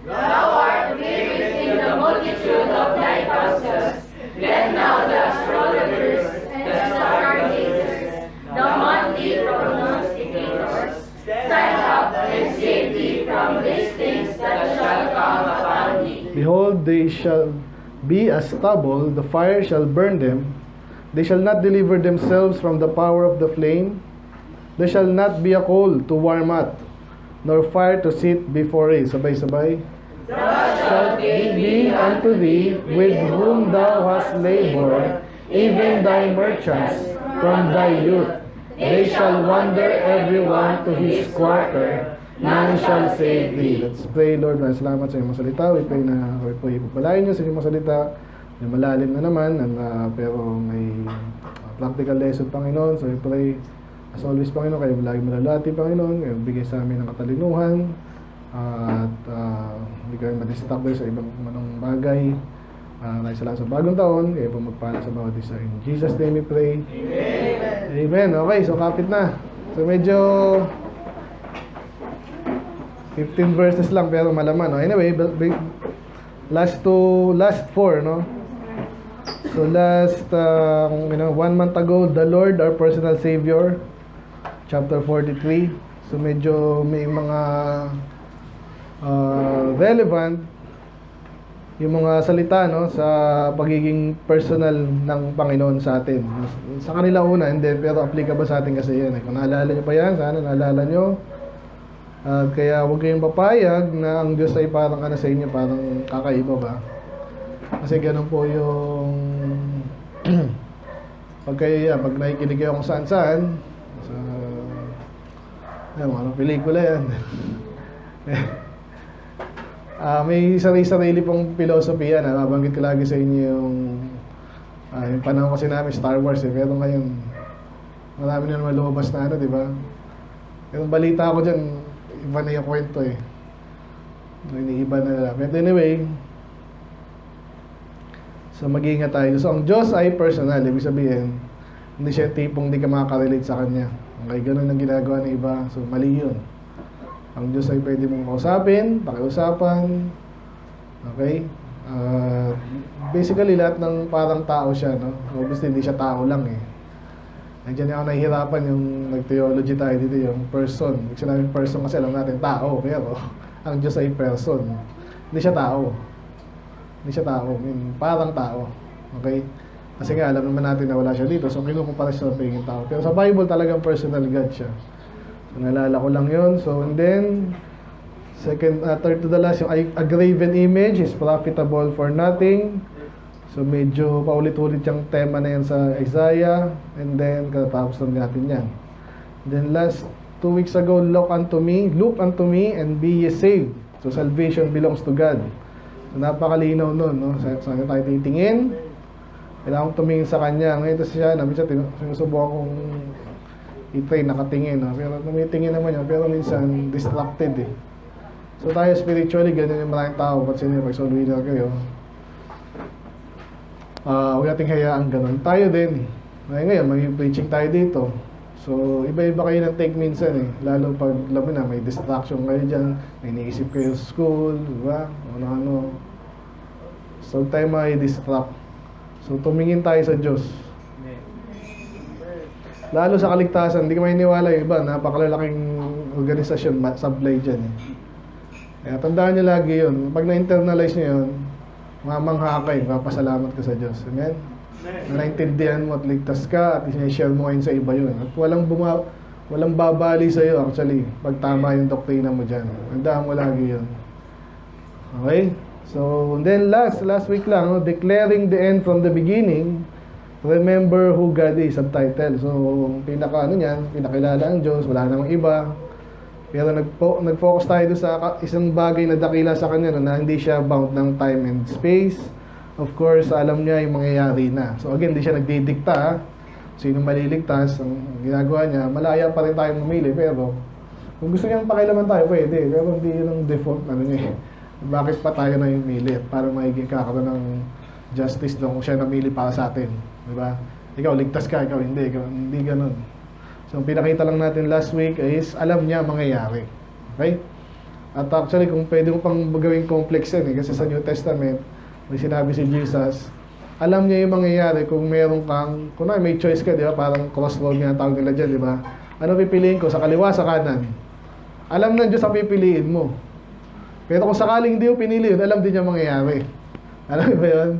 Thou art wearied in the multitude of thy counsels. Let now the astrologers, the stargazers, the monthly prognosticators, stand up and save thee from these things that shall come upon thee. Behold, they shall be as stubble, the fire shall burn them. They shall not deliver themselves from the power of the flame. There shall not be a coal to warm at, nor fire to sit before it. Sabay-sabay. Thus Shall they be unto thee, with whom thou hast labored, even thy merchants from thy youth. They shall wander every one to his quarter. None shall save thee. Let's pray, Lord. Salamat sa iyong mga salita. We pray na kayo po ipagpalain niyo sa iyong mga salita. May malalim na naman, pero may practical lesson, Panginoon. So we pray, as always, Panginoon, kayo lagi malalati, Panginoon. Kayo bigay sa amin ng katalinuhan. At hindi kayo madistract sa ibang manong bagay. Dahil sa bagong taon, kayo po magpala sa bawat isa. In Jesus' name we pray. Amen. Amen. Okay, so kapit na. So medyo 15 verses lang pero malaman. No? Anyway, last 4, no? So last 1 month ago, the Lord, our personal Savior, chapter 43. So medyo may mga relevant yung mga salita, no, sa pagiging personal ng Panginoon sa atin. Sa kanila una, hindi, pero applicable sa atin kasi yan. Kung naalala nyo pa yan, sana naalala nyo. Kaya huwag kayong papayag na ang Diyos ay parang sa inyo, parang kakaiba ba? Kasi ganun po yung pag nakikinig kayo kung saan-saan, mga pelikula yan. May sarili pong philosophy yan. Nabanggit ko lagi sa inyo yung panahon kasi namin Star Wars pero ngayon marami na naman lumabas na di ba? Yung balita ko dyan, iba na yung kwento iniiba na nila. But anyway, so mag-iingat tayo. So ang Diyos ay personal. Ibig sabihin, hindi siya tipong hindi ka makaka-relate sa Kanya. Okay, ganun ang ginagawa ng iba. So mali yun. Ang Diyos ay pwede mong kausapin, pakiusapan. Okay? Basically, lahat ng parang tao siya, no? Obviously, hindi siya tao lang, Nandiyan ako nahihirapan yung nag-theology tayo dito, yung person. Ibig sabihin person kasi alam natin tao, pero ang Diyos ay person. Hindi siya tao. Hindi siya tao. I mean, parang tao. Okay? Kasi nga, alam naman natin na wala siya dito. So, kinukumpara siya sa pagiging tao. Pero sa Bible, talagang personal God siya. So, nalala ko lang yun. So, and then, third to the last, yung a graven image is profitable for nothing. So, medyo paulit-ulit yung tema na yan sa Isaiah. And then, katapos lang natin yan. Then, last 2 weeks ago, look unto me, and be ye saved. So, salvation belongs to God. So, napakalinaw nun, no? Saan tayo titingin? Kailangan tumingin sa Kanya. Ngayon, ito siya, minsan sinusubukan kong i-train, nakatingin, no? Pero tumitingin naman yun, pero minsan distracted, So, tayo spiritually, ganyan yung maraming tao. Kasi pag soul winner kayo, huwag nating hayaan ganun. Tayo din. Ngayon, may preaching tayo dito. So, iba-iba kayo ng take minsan, Lalo pag, alam mo na, may distraction kayo dyan. May iniisip kayo sa school, diba? Ano-ano. So, tayo may distract. So, tumingin tayo sa Diyos. Lalo sa kaligtasan, hindi ka maniniwala yung iba, napakalalaking organisasyon, supply dyan, Kaya tandaan nyo lagi yun. Pag na-internalize nyo yun, mamangha ka papasalamat ka sa Diyos. Amen? Na naintindihan mo at ligtas ka at i-share mo ngayon sa iba yun. At walang babali sa iyo actually pag tama yung doktrina mo dyan. Tandaan mo lagi yun. Okay? So, and then last week lang, declaring the end from the beginning, remember who God is, subtitle. So, pinakilala ang Diyos, wala namang iba. Pero nag-focus tayo doon sa isang bagay na dakila sa Kanya na hindi siya bound ng time and space. Of course, alam niya yung mangyayari na. So again, hindi siya nagdidikta sino maliligtas. Ang ginagawa niya, malaya pa rin tayong mamili. Pero kung gusto niyang pakilaman tayo, pwede. Pero hindi yun ang default niya. Bakit pa tayo na yung mili? Para magiging kakaroon ng justice doon kung siya namili para sa atin. Diba? Ikaw, ligtas ka. Ikaw, hindi. Hindi ganun. So, ang pinakita lang natin last week is alam niya mangyayari. Okay? At actually, kung pwede mo pang gawing complex yan kasi sa New Testament, may sinabi si Jesus, alam niya yung mangyayari kung meron kang, kung may choice ka, di ba? Parang crossroad nga tawag nila dyan, di ba? Ano pipiliin ko? Sa kaliwa, sa kanan? Alam ng Diyos ang pipiliin mo. Pero kung sakaling hindi mo pinili yun, alam din niya mangyayari. Alam mo ba yun?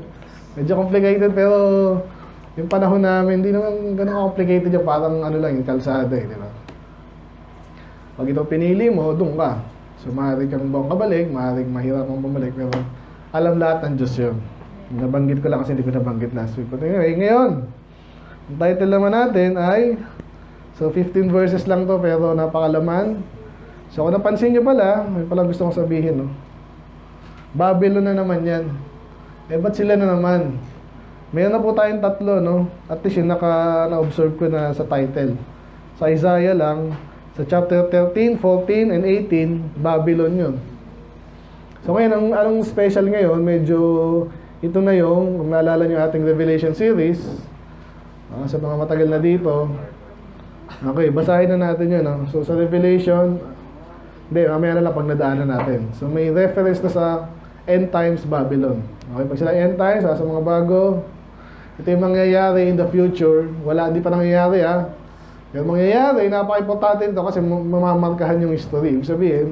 Medyo complicated, pero yung panahon namin, hindi naman ganun complicated yung parang ano lang, yung kalsada di ba? Pag ito pinili mo, doon ka. So, maaaring kang buong kabalik, maaaring mahirap kang bumalik, pero alam lahat ng Diyos yun. Nabanggit ko lang kasi hindi ko nabanggit last week. But anyway, ngayon, ang title naman natin ay, so 15 verses lang to pero napakalaman. So kung napansin nyo pala, may pala gusto kong sabihin, no? Babylon na naman yan. Ba't sila na naman? Mayroon na po tayong tatlo, no? At least yung na-observe ko na sa title. Sa Isaiah lang, sa chapter 13, 14, and 18, Babylon yun. So ngayon, anong special ngayon, medyo ito na yung, kung naalala nyo ating Revelation series, sa mga matagal na dito. Okay, basahin na natin yun. No? So sa Revelation, hindi, mamaya na lang pag nadaanan natin. So may reference na sa End Times Babylon. Okay, pag sila End Times, sa mga bago, ito yung mangyayari in the future. Wala, di pa nangyayari ha. Yung mangyayari, napaka-importante ito kasi mamamarkahan yung history. Ibig sabihin,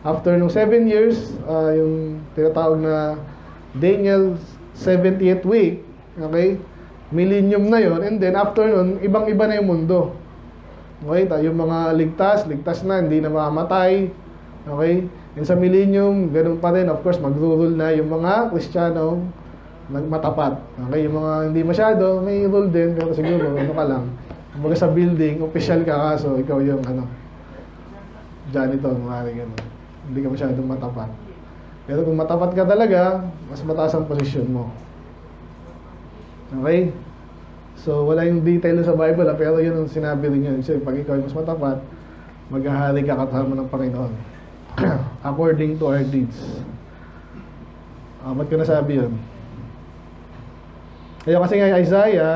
after nung 7 years, yung tinatawag na Daniel 70th week, okay, millennium na yon, and then after nun, ibang-iba na yung mundo. Okay, yung mga ligtas na, hindi na mamamatay. Okay, and sa millennium, ganun pa rin, of course, magro-rule na yung mga Kristiyano matapat. Okay, yung mga hindi masyado, may rule din, pero siguro, ano ka lang, kumbaga sa building, official ka kaso, ikaw yung, janitor, maaaring gano'n. Hindi ka masyadong matapat. Pero kung matapat ka talaga, mas mataas ang posisyon mo. Okay? So, wala yung detail sa Bible, pero yun ang sinabi rin yun. So, pag ikaw ay mas matapat, maghahari ka kasama ng Panginoon. According to our deeds. Ba't ko nasabi yun? Kaya kasi nga Isaiah,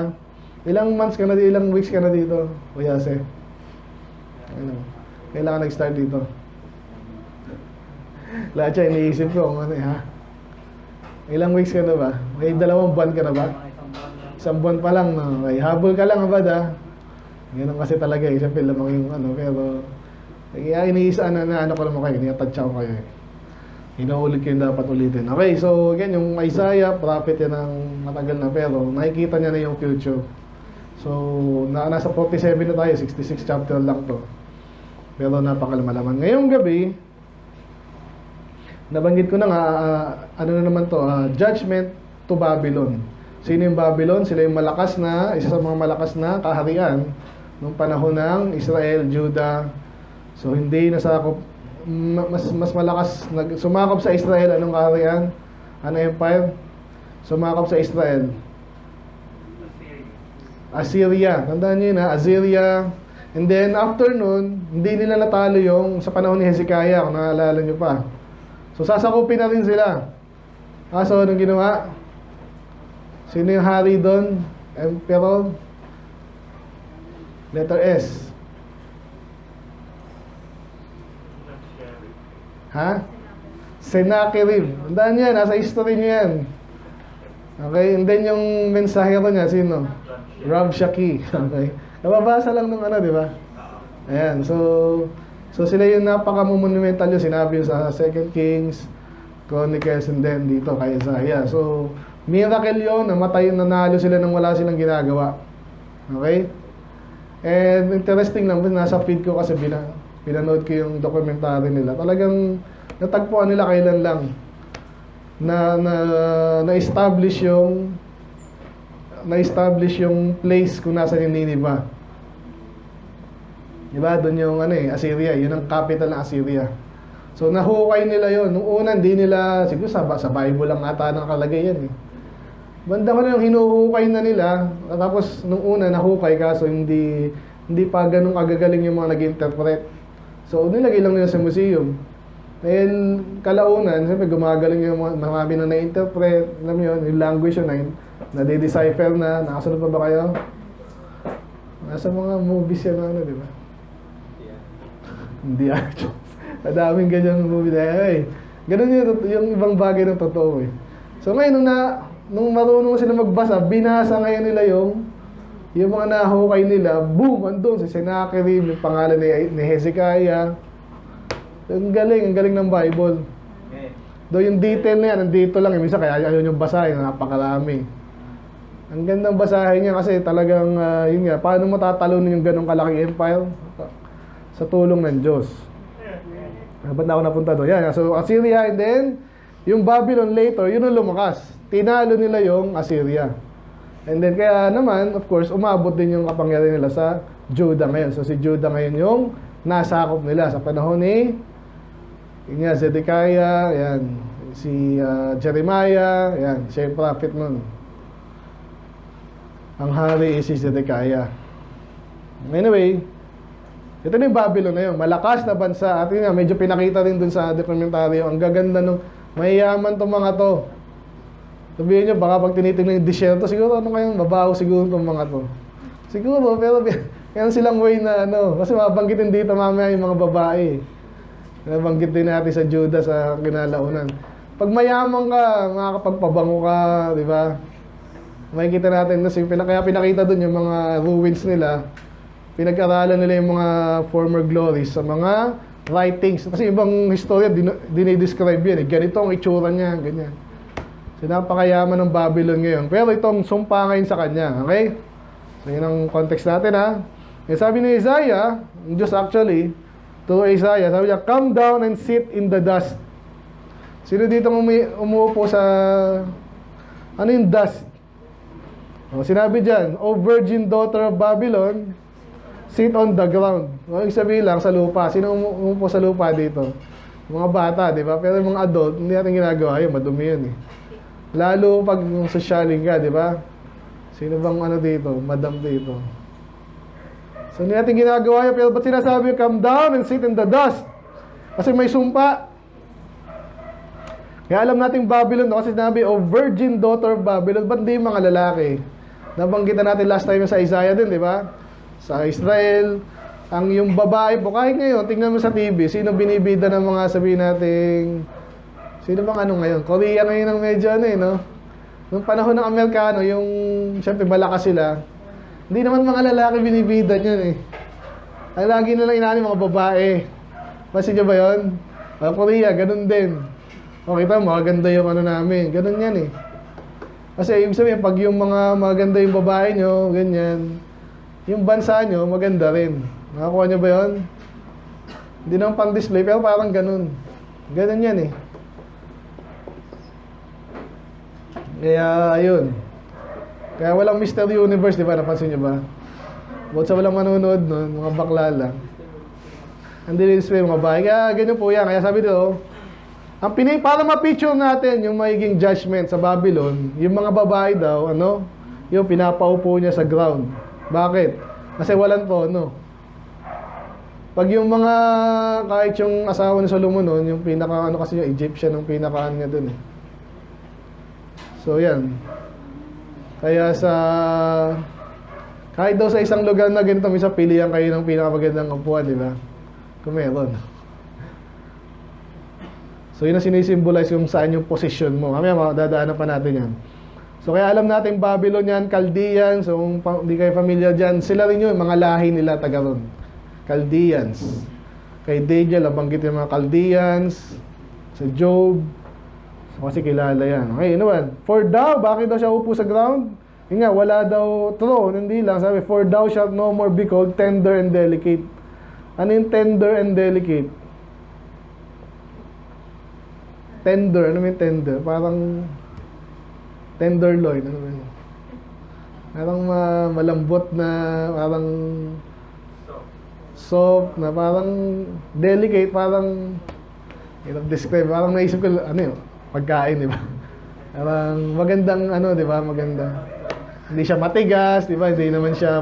ilang months ka na dito, ilang weeks ka na dito, Kuya Jose? Kailangan nag-start dito. Lahat siya, iniisip ko kung ano ha? Ilang weeks ka na ba? May 2 buwan ka na ba? 1 buwan pa lang, no? Okay, habol ka lang, abad ha? Ganun kasi talaga eh, siyempre lamang yung pero iniisa na ko naman kayo, niyatouch ko kayo eh. Inuulit ko yung dapat ulitin. Okay, so again, yung Isaiah, prophet yan ng matagal na pero nakikita niya na yung future. So, nasa 47 na tayo, 66 chapter lang to. Pero napakalmalaman. Ngayong gabi, nabanggit ko na nga, ano na naman to, judgment to Babylon. Sino yung Babylon? Sila yung malakas na, isa sa mga malakas na kaharian nung panahon ng Israel, Judah. So, hindi nasakop, mas malakas, sumakop sa Israel, anong kaharian? Ano empire? Sumakop sa Israel. Assyria. Tandaan nyo yun ha, Assyria. And then, after nun, hindi nila natalo yung sa panahon ni Hezekiah, kung naalala nyo pa. So, sasakupin na rin sila. So, anong ginawa? Sino yung hari doon? Emperor? Letter S. Ha? Sennacherib. Tandaan yan, nasa history nyo yan. Okay, and then yung mensahero niya, sino? Rabshakeh. Okay. Nababasa lang nung di ba? Ayan, so sila yung napaka-monumental yung sinabi sa 2 Kings, Chronicles, and then dito kay Isaiah. So, miracle yun, nanalo sila nang wala silang ginagawa. Okay? And interesting lang, nasa feed ko kasi pinanood ko yung documentary nila. Talagang natagpuan nila kailan lang na-establish yung place kung nasa yung Nineveh. Diba? Doon yung Assyria, yun ang capital ng Assyria. So nahukay nila yon. Nung una hindi nila, siguro sa Bible lang ata nakalagay yan eh. Banda ko na yung hinuhukay na nila, tapos nung una nahukay kaso hindi pa ganun kagagaling yung mga nag-interpret. So nilagay lang nila sa museum. Dahil kalaunan, siyempre gumagaling yung marami na na-interpret, alam mo yun, yung language yun na-decipher na, nakasunod pa ba kayo? Nasa mga movies yan di ba? Hindi Madaming ganyan movie na, eh. Ganun yung ibang bagay ng totoo eh. So ngayon, nung marunong sila magbasa, binasa ngayon nila yung mga nahukay nila, boom, andun si Sennacherib, yung pangalan ni Hezekiah. Ang galing ng Bible. Though yung detail na yan, nandito lang, minsan kaya ayaw yung basahin, napakarami. Ang gandang basahin niya kasi talagang, yun nga, paano matatalunin yung ganong kalaking empire? Sa tulong ng Diyos. Ba't na ako napunta doon? Yan, so Assyria, and then, yung Babylon later, yun ang lumakas. Tinalo nila yung Assyria. And then, kaya naman, of course, umabot din yung kapangyarihan nila sa Judah ngayon. So, si Judah ngayon yung nasakop nila sa panahon ni Zedekiah, yan, si Jeremiah, yan, siya yung prophet nun. Ang hari is si Zedekiah. Anyway, ito na yung Babylon na yun. Malakas na bansa. At yun nga, medyo pinakita rin dun sa dokumentaryo. Ang gaganda nung mayayaman tong mga to. Sabihin nyo, baka pag tinitingnan yung disyerto, siguro ano kayong mabaho siguro tong mga to. Siguro, pero kaya silang way na kasi mabanggitin dito mamaya yung mga babae. Nabanggit din natin sa Judah sa kinalaunan. Pag mayaman ka, makakapagpabango ka, di ba? Makikita natin, kaya pinakita dun yung mga ruins nila. Pinag-aralan nila yung mga former glories sa mga writings. Kasi ibang historia, dinidescribe yan. Ganito ang itsura niya, ganyan. So, napakayaman ng Babylon ngayon. Pero itong sumpa ngayon sa kanya, okay? So, yun ang context natin, ha? Sabi ni Isaiah, Diyos actually, to Isaiah, sabi niya, come down and sit in the dust. Sino dito umuupo sa, ano yung dust? O, sinabi dyan, O virgin daughter of Babylon, sit on the ground. O, yung sabihin lang, sa lupa. Sino umuupo sa lupa dito? Mga bata, di ba? Pero yung mga adult, hindi natin ginagawa yun, madumi yun eh. Lalo pag socialing ka, di ba? Sino bang ano dito? Madam dito. So, hindi natin ginagawa yun. Pero ba't sinasabi, come down and sit in the dust? Kasi may sumpa. Kaya alam natin Babylon, kasi sinabi, O virgin daughter of Babylon, ba't di yung mga lalaki? Nabanggitan natin last time sa Isaiah din, di ba? Sa Israel, ang yung babae po, kahit ngayon, tingnan mo sa TV, sino binibida ng mga sabihin natin, sino bang ano ngayon? Korea ngayon ang medyo no? Nung panahon ng Amerikano, yung, syempre, malakas sila, hindi naman mga lalaki binibida yun eh. Ang lagi nilang inaani mga babae. Masin nyo ba yun? Korea, ganun din. O kita, maganda yung ano namin. Ganun yan eh. Kasi ibig sabihin, pag yung mga maganda yung babae nyo, ganyan, yung bansa nyo, maganda rin. Nakakuha nyo ba yun? Hindi naman pang-display, pero parang ganun. Ganun yan eh. Kaya, ayun. Kaya walang Mr. Universe, di ba? Napansin nyo ba? Bukod sa walang manonood nun, mga bakla lang. Hindi display mga babae. Kaya ganyan po yan. Kaya sabi dito, para ma-picture natin yung magiging judgment sa Babylon, yung mga babae daw, yung pinapaupo niya sa ground. Bakit? Kasi walang tono. Pag yung mga, kahit yung asawa ni Solomon nun, yung pinaka, kasi yung Egyptian, yung pinaka niya dun eh. So, yan. Kaya kahit daw sa isang lugar na ganito, minsan pilihan kayo ng pinakamagandang upuan, di ba? Kung meron. So, yun ang sinisimbolize kung saan yung position mo. Mamaya, dadaanan pa natin yan. So, kaya alam natin, Babylon yan, Chaldeans, so kung hindi kayo familiar dyan, sila rin yun, mga lahi nila taga ron. Chaldeans. Kay Daniel, nabanggit yung mga Chaldeans, sa Job, so, kasi kilala yan. Okay, naman. For thou, bakit daw siya upo sa ground? Yun nga, wala daw throne, hindi lang. Sabi, for thou shalt no more be called tender and delicate. Ano yung tender and delicate? Tender, ano yung tender? Parang tenderloin, ano ba yun? Parang malambot na, parang soft na, parang delicate, parang describe, parang naisip ko, pagkain, di ba? Parang magandang, di ba? Maganda. Hindi siya matigas, di ba? Hindi naman siya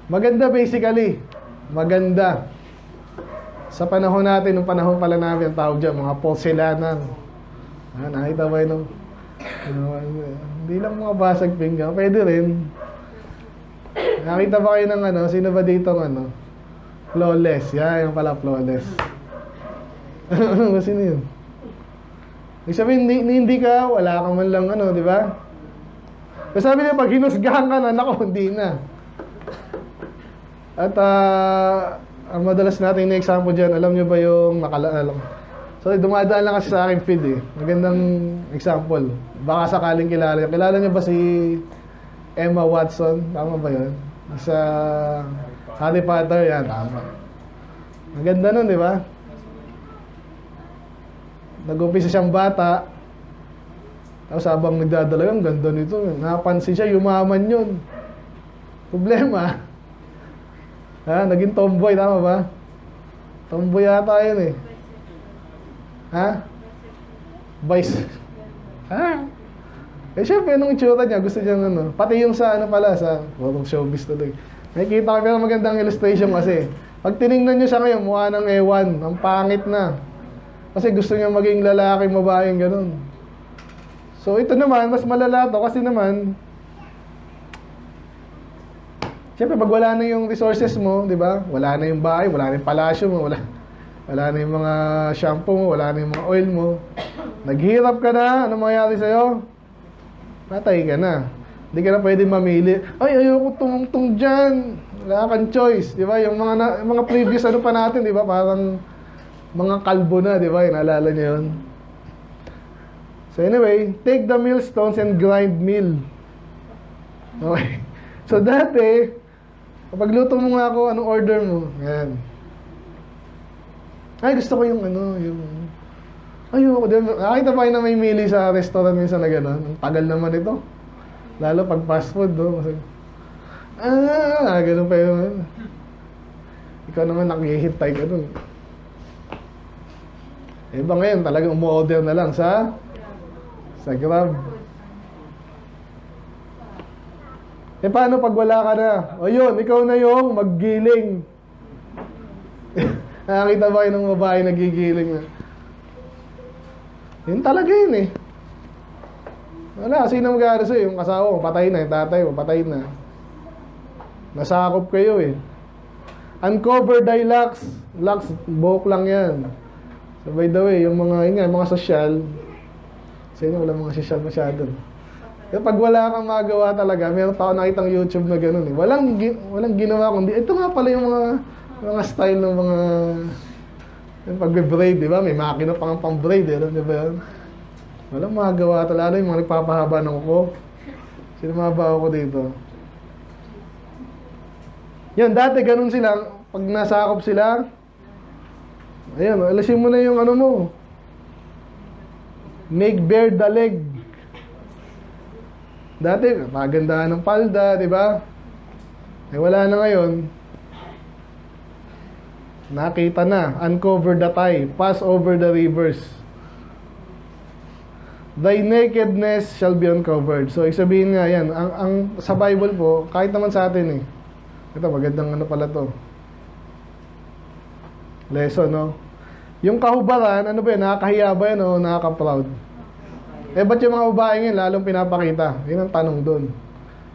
maganda basically. Maganda. Sa panahon natin, nung panahon pala namin, ang tawag dyan, mga porcelanan. Nakita ba yun? Hindi lang mga basag pinggan. Pwede rin. Nakita ba kayo ng sino ba dito flawless? Yan, yung pala flawless. Sino yun? Ibig sabihin, hindi ka, wala ka man lang ano, di ba? Kasi sabi niya, pag hinusgahan ka na, naku, hindi na. At ang madalas natin na example dyan, alam niyo ba yung alam. So, dumadaan lang kasi sa aking feed eh. Magandang example. Baka sakaling kilala. Kilala niyo ba si Emma Watson? Tama ba yun? Sa Harry Potter, yan, tama. Maganda nun, di ba? Nag-umpisa siyang bata. Tapos habang nagdadala, ang ganda nito. Napansin siya, yumaman yun. Problema. Naging tomboy, tama ba? Tomboy yata yun eh. Vice. Syempre, nung itsura niya, gusto niya ano. Pati yung sa pala, sa showbiz tuloy. Nakikita ko pero magandang illustration kasi. Pag tinignan niyo siya ngayon, mukha ng ewan. Ang pangit na. Kasi gusto niya maging lalaki, babaeng ganun. So ito naman, mas malala to kasi naman, siyempre pag wala na yung resources mo, di ba? Wala na yung bahay, wala na yung palasyo mo, wala na yung mga shampoo mo, wala na yung mga oil mo. Naghirap ka na, ano mangyayari sa'yo? Patay ka na. Hindi ka na pwede mamili. Ay, ayoko tumungtong dyan. Wala kang choice, di ba? Yung mga previous pa natin, di ba? Parang mga kalbo na, di ba? Inaalala niyo yun? So anyway, take the millstones and grind meal. Okay. So dati, kapag luto mo nga ako, anong order mo? Yan. Ay, gusto ko yung ayoko din. Nakita pa kayo na may mili sa restaurant minsan na gano'n. Ang tagal naman ito. Lalo pag fast food, do. Ganun pa yun. Ikaw naman nakihintay ka dun. Iba ngayon, talagang umu-order na lang sa Grab. Paano pag wala ka na? O yun, ikaw na yung maggiling. Nakakita ba kayo ng babae nagigiling na? Yun talaga yun eh. Wala, sino mag-aaral sa'yo? Yung kasawa mo, patay na. Yung tatay mo, patay na. Nasakop kayo eh. Uncover thy locks. Locks, buhok lang yan. So by the way, yung mga sosyal, sino wala mga sosyal masyado. Pero pag wala kang magawa talaga, meron pa ako nakitang YouTube na gano'n eh. Walang ginawa kundi, ito nga pala yung mga style ng mga pag-braid, di ba? May makina pang pang-braid, di ba yun? Walang magawa talaga, yung mga nagpapahaba ng kuko. Sino mabaho ko dito? Yan, dati ganun sila, pag nasakop sila, ayan, alasin mo na yung mo. Make bare the leg. Dati, magandahan ng palda, di ba? Wala na ngayon. Nakita na. Uncover the thigh. Pass over the rivers. Thy nakedness shall be uncovered. So, isabihin nga yan. Sa Bible po, kahit naman sa atin eh. Ito, magandang pala to. Lesson, no? Yung kahubaran, ano ba yan? Nakakahiya ba yan o nakaka-proud? Ba't yung mga babae ngayon lalong pinapakita? Yun ang tanong dun.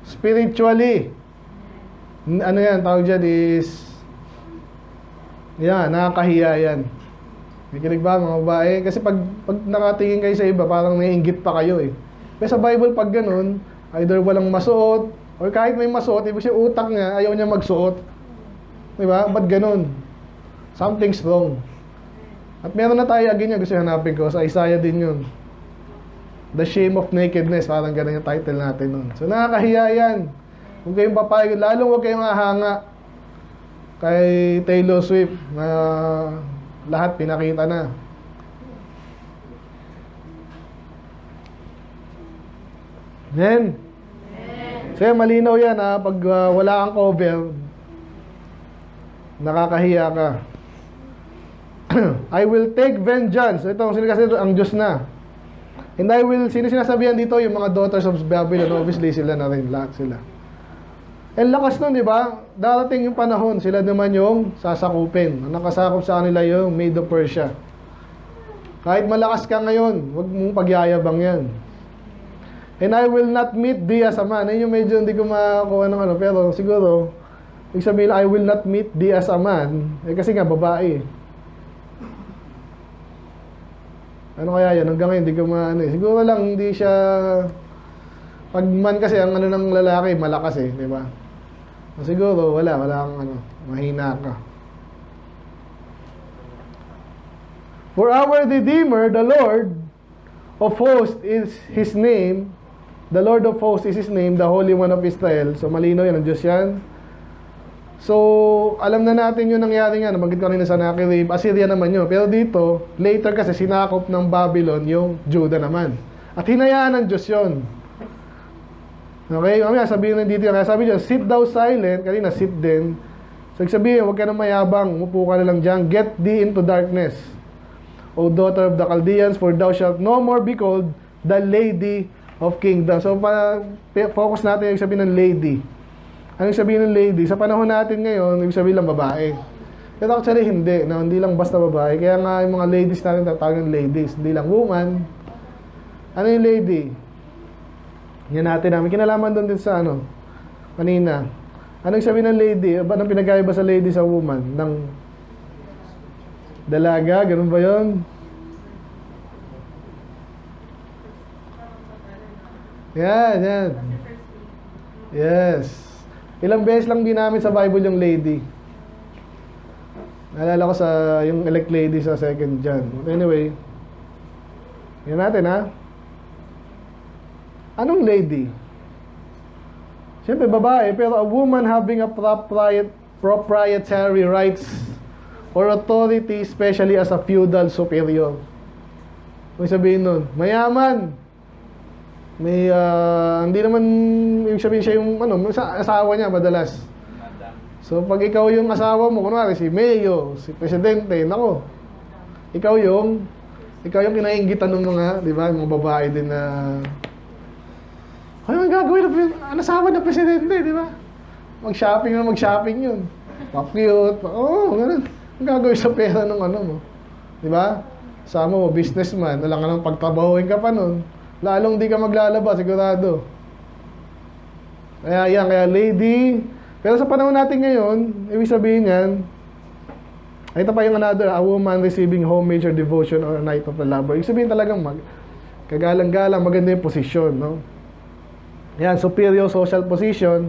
Spiritually, ano yan, tawag dyan is, yan, nakakahiya yan. Nakikinig ba mga babae? Kasi pag nakatingin kayo sa iba, parang naiinggit pa kayo eh. Pero sa Bible, pag ganun, either walang masuot, or kahit may masuot, ibig siya utak niya, ayaw niya magsuot. Diba? Ba't ganun? Something's wrong. At meron na tayo again yung gusto hanapin ko. Sa Isaiah din yun. The Shame of Nakedness. Parang ganun yung title natin nun. So nakakahiya yan. Huwag kayong papayag. Lalong huwag kayong hahanga kay Taylor Swift na lahat pinakita na. Amen. So malinaw yan ha. Pag wala kang cover, nakakahiya ka. I will take vengeance. Ito, sino kasi ang Diyos na. And I will, sino sinasabihan dito? Yung mga daughters of Babylon. Obviously, sila na rin. Lahat sila. And lakas nun, di ba? Darating yung panahon, sila naman yung sasakupin. Ang nakasakop sa kanila yung Mede of Persia. Kahit malakas ka ngayon, huwag mong pagyayabang yan. And I will not meet thee as a man. Ayun yung medyo hindi ko makakuha ng pero siguro, ibig sabihin, I will not meet thee as a man. Kasi nga, babae. Ano kaya yan? Hanggang ngayon, hindi ko maano eh. Siguro lang, hindi siya... Pag man kasi, ang ano ng lalaki, malakas eh, di ba? Siguro, wala kang ano, mahina ka. For our Redeemer, the Lord of hosts is His name. The Lord of hosts is His name, the Holy One of Israel. So, malinaw yan, ang Diyos yan. So, alam na natin yung nangyari nga, nabanggit ko kanina sa Sennacherib, Assyria naman yun. Pero dito, later kasi sinakop ng Babylon yung Judah naman. At hinayaan ng Diyos yun. Okay, mamaya sabihin na dito, kaya sabi dyan, sit thou silent, kanina sit din. So, sabihin, huwag ka na mayabang, umupo ka na lang dyan, get thee into darkness, O daughter of the Chaldeans, for thou shalt no more be called the lady of kingdom. So, focus natin yung sabihin ng lady. Anong sabihin ng lady? Sa panahon natin ngayon, yung sabihin lang babae. Pero actually, hindi. No? Hindi lang basta babae. Kaya nga yung mga ladies natin tatawag ng ladies. Hindi lang woman. Ano yung lady? Yan natin namin. Kinalaman doon din sa ano, kanina. Anong sabihin ng lady? Anong pinagkaiba sa lady sa woman? Ng dalaga? Ganun ba yun? Yan. Yes. Ilang beses lang din namin sa Bible yung lady. Naalala ko sa yung elect lady sa 2 John. Anyway, yan natin ha. Anong lady? Siyempre babae, pero a woman having a proprietary rights or authority, especially as a feudal superior. Kung sabihin nun, mayaman. May, hindi naman, ibig sabihin siya yung, asawa niya madalas. So, pag ikaw yung asawa mo, kunwari, si Mayo, si Presidente, nako, ikaw yung kinainggitan ng mga, di ba, yung mga babae din na, ano ang gagawin ng asawa ng Presidente, di ba? Mag-shopping yun. Pa-cute, ganun. Ang gagawin sa pera ng ano mo, di ba? Sama mo, businessman, alam ka nang pagtrabahuin ka pa nun. Lalong di ka maglalaba, sigurado. Kaya lady. Pero sa panahon natin ngayon, ibig sabihin yan, ito pa yung another, a woman receiving homage or devotion or a night of the lover. Ibig sabihin talagang kagalang-galang, maganda yung posisyon, no? Yan, superior social position.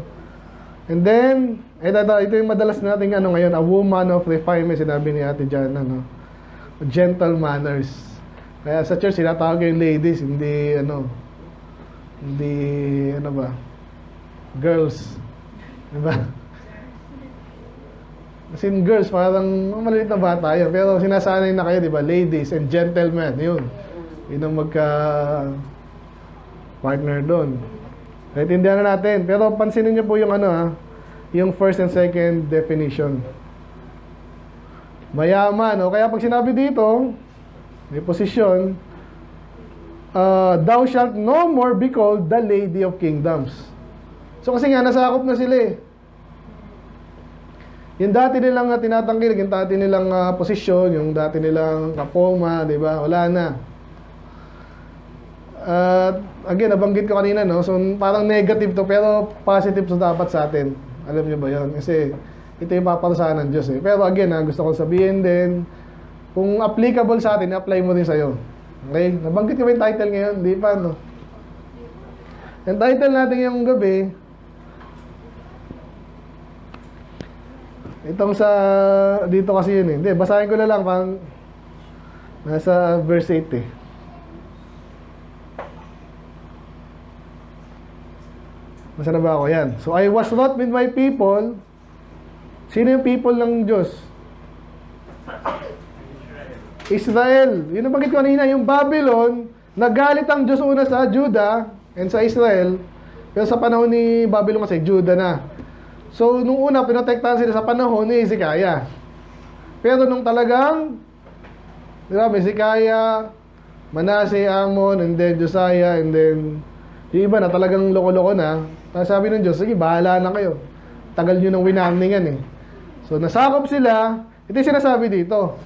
And then, ito yung madalas natin ngayon, a woman of refinement, sinabi ni Ate Jana, no? Gentle manners. Kaya sa church, sinatawag yung ladies, hindi girls. Diba? Kasi girls, parang maliit na bata yun. Pero sinasanay na kayo, diba? Ladies and gentlemen, yun. Yun ang magka-partner doon. Naintindihan na natin. Pero pansinin niyo po yung yung first and second definition. Mayaman, o kaya pag sinabi dito, may posisyon, thou shalt no more be called the lady of kingdoms. So kasi nga, nasakop na sila eh. Yung dati nilang tinatangkilik, yung dati nilang posisyon, yung dati nilang kapoma, di ba? Wala na. Again, nabanggit ko kanina, no? So parang negative to, pero positive to dapat sa atin. Alam niyo ba yun? Kasi ito yung paparusahan ng Diyos eh. Pero again, gusto kong sabihin din, kung applicable sa atin, apply mo din sa'yo. Okay? Nabanggit ko ba yung title ngayon? Di pa, no? Yung title natin yung gabi, itong sa, dito kasi yun eh. Hindi, basahin ko na lang, pang nasa verse 8 eh. Masa na ba ako? Yan. So, I was wroth with my people. Sino yung people ng Diyos? Israel. Yun ang bagay ko kanina, yung Babylon, nagalit ang Diyos una sa Judah and sa Israel. Pero sa panahon ni Babylon kasi, Judah na. So, nung una, pinotektahan sila sa panahon ni Hezekiah. Pero nung talagang, di ba, Hezekiah, Manasseh, Amon, and then Josiah, and then, yung iba na talagang loko-loko na, sabi ng Diyos, sige, bahala na kayo. Tagal nyo ng winarningan eh. So, nasakop sila, ito yung sinasabi dito,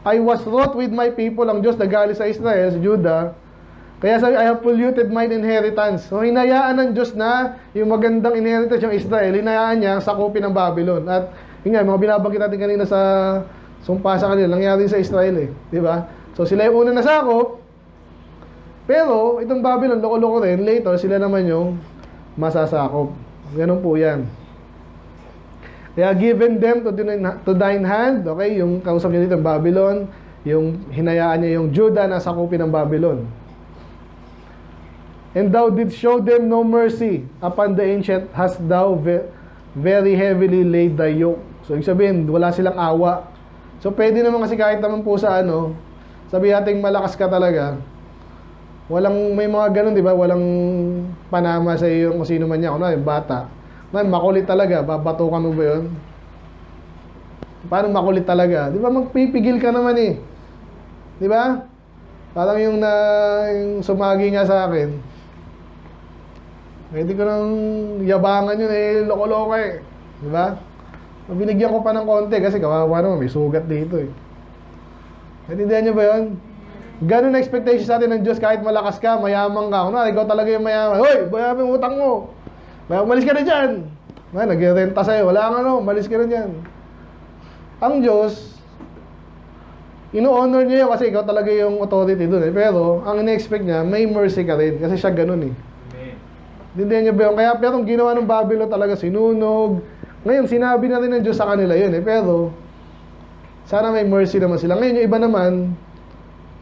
I was wroth with my people, ang Diyos nagalit sa Israel, sa Judah, kaya sabi, I have polluted mine inheritance. So, hinayaan ng Diyos na yung magandang inheritance yung Israel, hinayaan niya sa sakupin ng Babylon. At, yun nga, mga binabanggit natin kanina sa sumpa sa kanila, nangyari sa Israel eh. Di ba? So, sila yung una nasakop, Pero, itong Babylon, loko-loko rin, later, sila naman yung masasakop. Ganun po yan. Kaya given them to thine hand, okay, yung kausap niya dito, Babylon, yung hinayaan niya yung Judah na sakupin ng Babylon. And thou didst show them no mercy, upon the ancient hast thou very heavily laid thy yoke. So, ibig sabihin, wala silang awa. So, pwede naman kasi kahit naman po sa sabi natin malakas ka talaga, may mga ganun, di ba? Walang panama sa iyo kung sino man niya. Kung yung bata. Makulit talaga. Babatukan mo ba yun? Paano makulit talaga? Di ba magpipigil ka naman eh. Di ba? Parang yung sumagi nga sa akin. Pwede ko nang yabangan yun eh. Loko-loko eh. Di ba? Binigyan ko pa ng konti kasi kawawa naman. May sugat dito eh. Natindihan niyo ba yun? Ganun na expectation sa atin ng Diyos kahit malakas ka, mayaman ka. Kung ikaw talaga yung mayaman. Hoy, bayaran yung utang mo. Umalis ka na dyan. Nag-renta sa'yo. Wala nga umalis ka na dyan. Ang Diyos, ino-honor niya yun kasi ikaw talaga yung authority dun eh. Pero, ang ina-expect niya, may mercy ka rin. Kasi siya ganun eh. Hindi niya ba yun? Kaya, pero ang ginawa ng Babylon talaga sinunog. Ngayon, sinabi na rin ng Diyos sa kanila yun eh. Pero, sana may mercy naman sila. Ngayon, yung iba naman,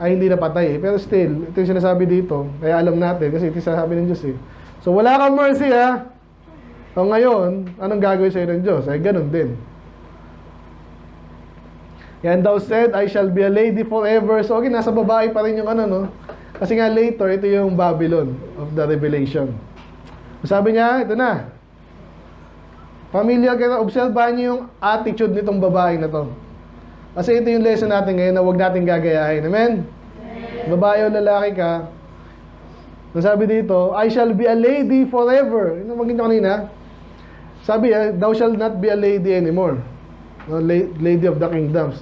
ay hindi napatay eh. Pero still, ito yung sinasabi dito. Kaya alam natin, kasi ito yung sinasabi ng Diyos eh. So, wala kang mercy ha. O ngayon, anong gagawin sa'yo ng Diyos? Ay, ganun din. And thou said, I shall be a lady forever. So, okay, nasa babae pa rin yung Kasi nga later, ito yung Babylon of the Revelation. Sabi niya, ito na. Familiar kayo, obserbahan niyo yung attitude nitong babae na to. Kasi ito yung lesson natin ngayon na huwag natin gagayahin. Amen? Babae o lalaki ka, nasabi dito, I shall be a lady forever. Yung maging kanina, sabi, thou shall not be a lady anymore. No, lady of the kingdoms.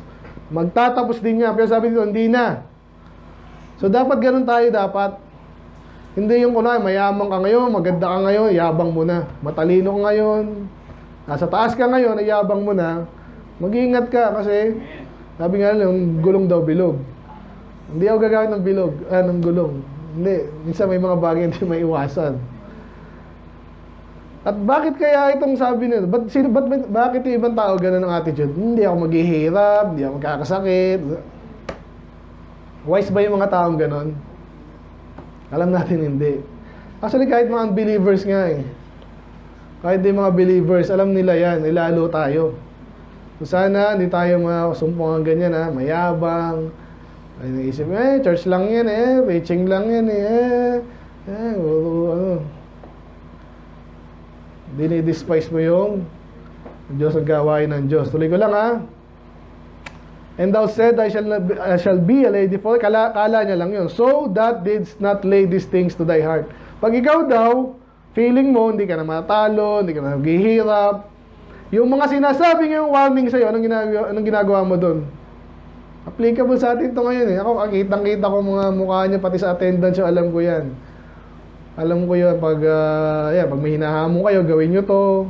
Magtatapos din niya. Pero sabi dito, hindi na. So, dapat ganun tayo dapat. Hindi yung mayaman ka ngayon, maganda ka ngayon, yabang mo na. Matalino ka ngayon, nasa taas ka ngayon, yabang mo na. Mag-iingat ka kasi sabi nga yung gulong daw bilog. Hindi ako gagamit ng bilog, ng gulong. Hindi, minsan may mga bagay hindi may iwasan. At bakit kaya itong sabi nila? Bakit yung ibang tao ganun ang attitude? Hindi ako maghihirap, hindi ako magkakasakit. Wise ba yung mga taong ganun? Alam natin hindi. Actually kahit mga unbelievers nga eh. Kahit yung mga believers, alam nila yan, ilalo tayo. So sana hindi tayo masumpungan ganyan mayabang. Ay naisip, church lang yan preaching lang yan dinidespise mo yung Diyos ang gawain ng Diyos. Tuloy ko lang And thou said, I shall be a lady for. Kala niya lang yun. So that didst not lay these things to thy heart. Pag ikaw daw, feeling mo, hindi ka na matalo, hindi ka na naghihirap, yung mga sinasabi ng warning sa'yo, anong ginagawa mo doon? Applicable sa atin ito ngayon Ako, kitang-kita ko mga mukha niya, pati sa attendance, alam ko yan. Alam ko yun, pag may hinahamon kayo, gawin nyo to.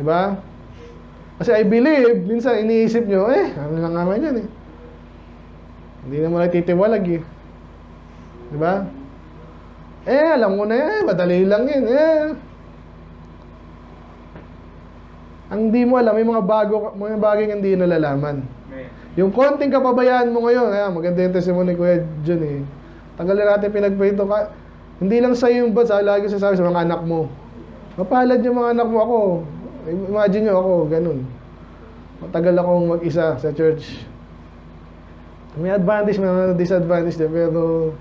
Diba? Kasi I believe, minsan iniisip nyo, ano lang naman yan Hindi naman natitiwalag Diba? Alam ko na madali lang yan Ang di mo alam, may mga bagay hindi nalalaman. Yung konting kapabayaan mo ngayon, maganda yung testimony ko John Tagal na natin pinagpito ka. Hindi lang sa'yo yung bats, lagi ko sasabi sa mga anak mo. Mapalad yung mga anak mo ako. Imagine nyo ako, ganun. Matagal akong mag-isa sa church. May advantage, may disadvantage din, pero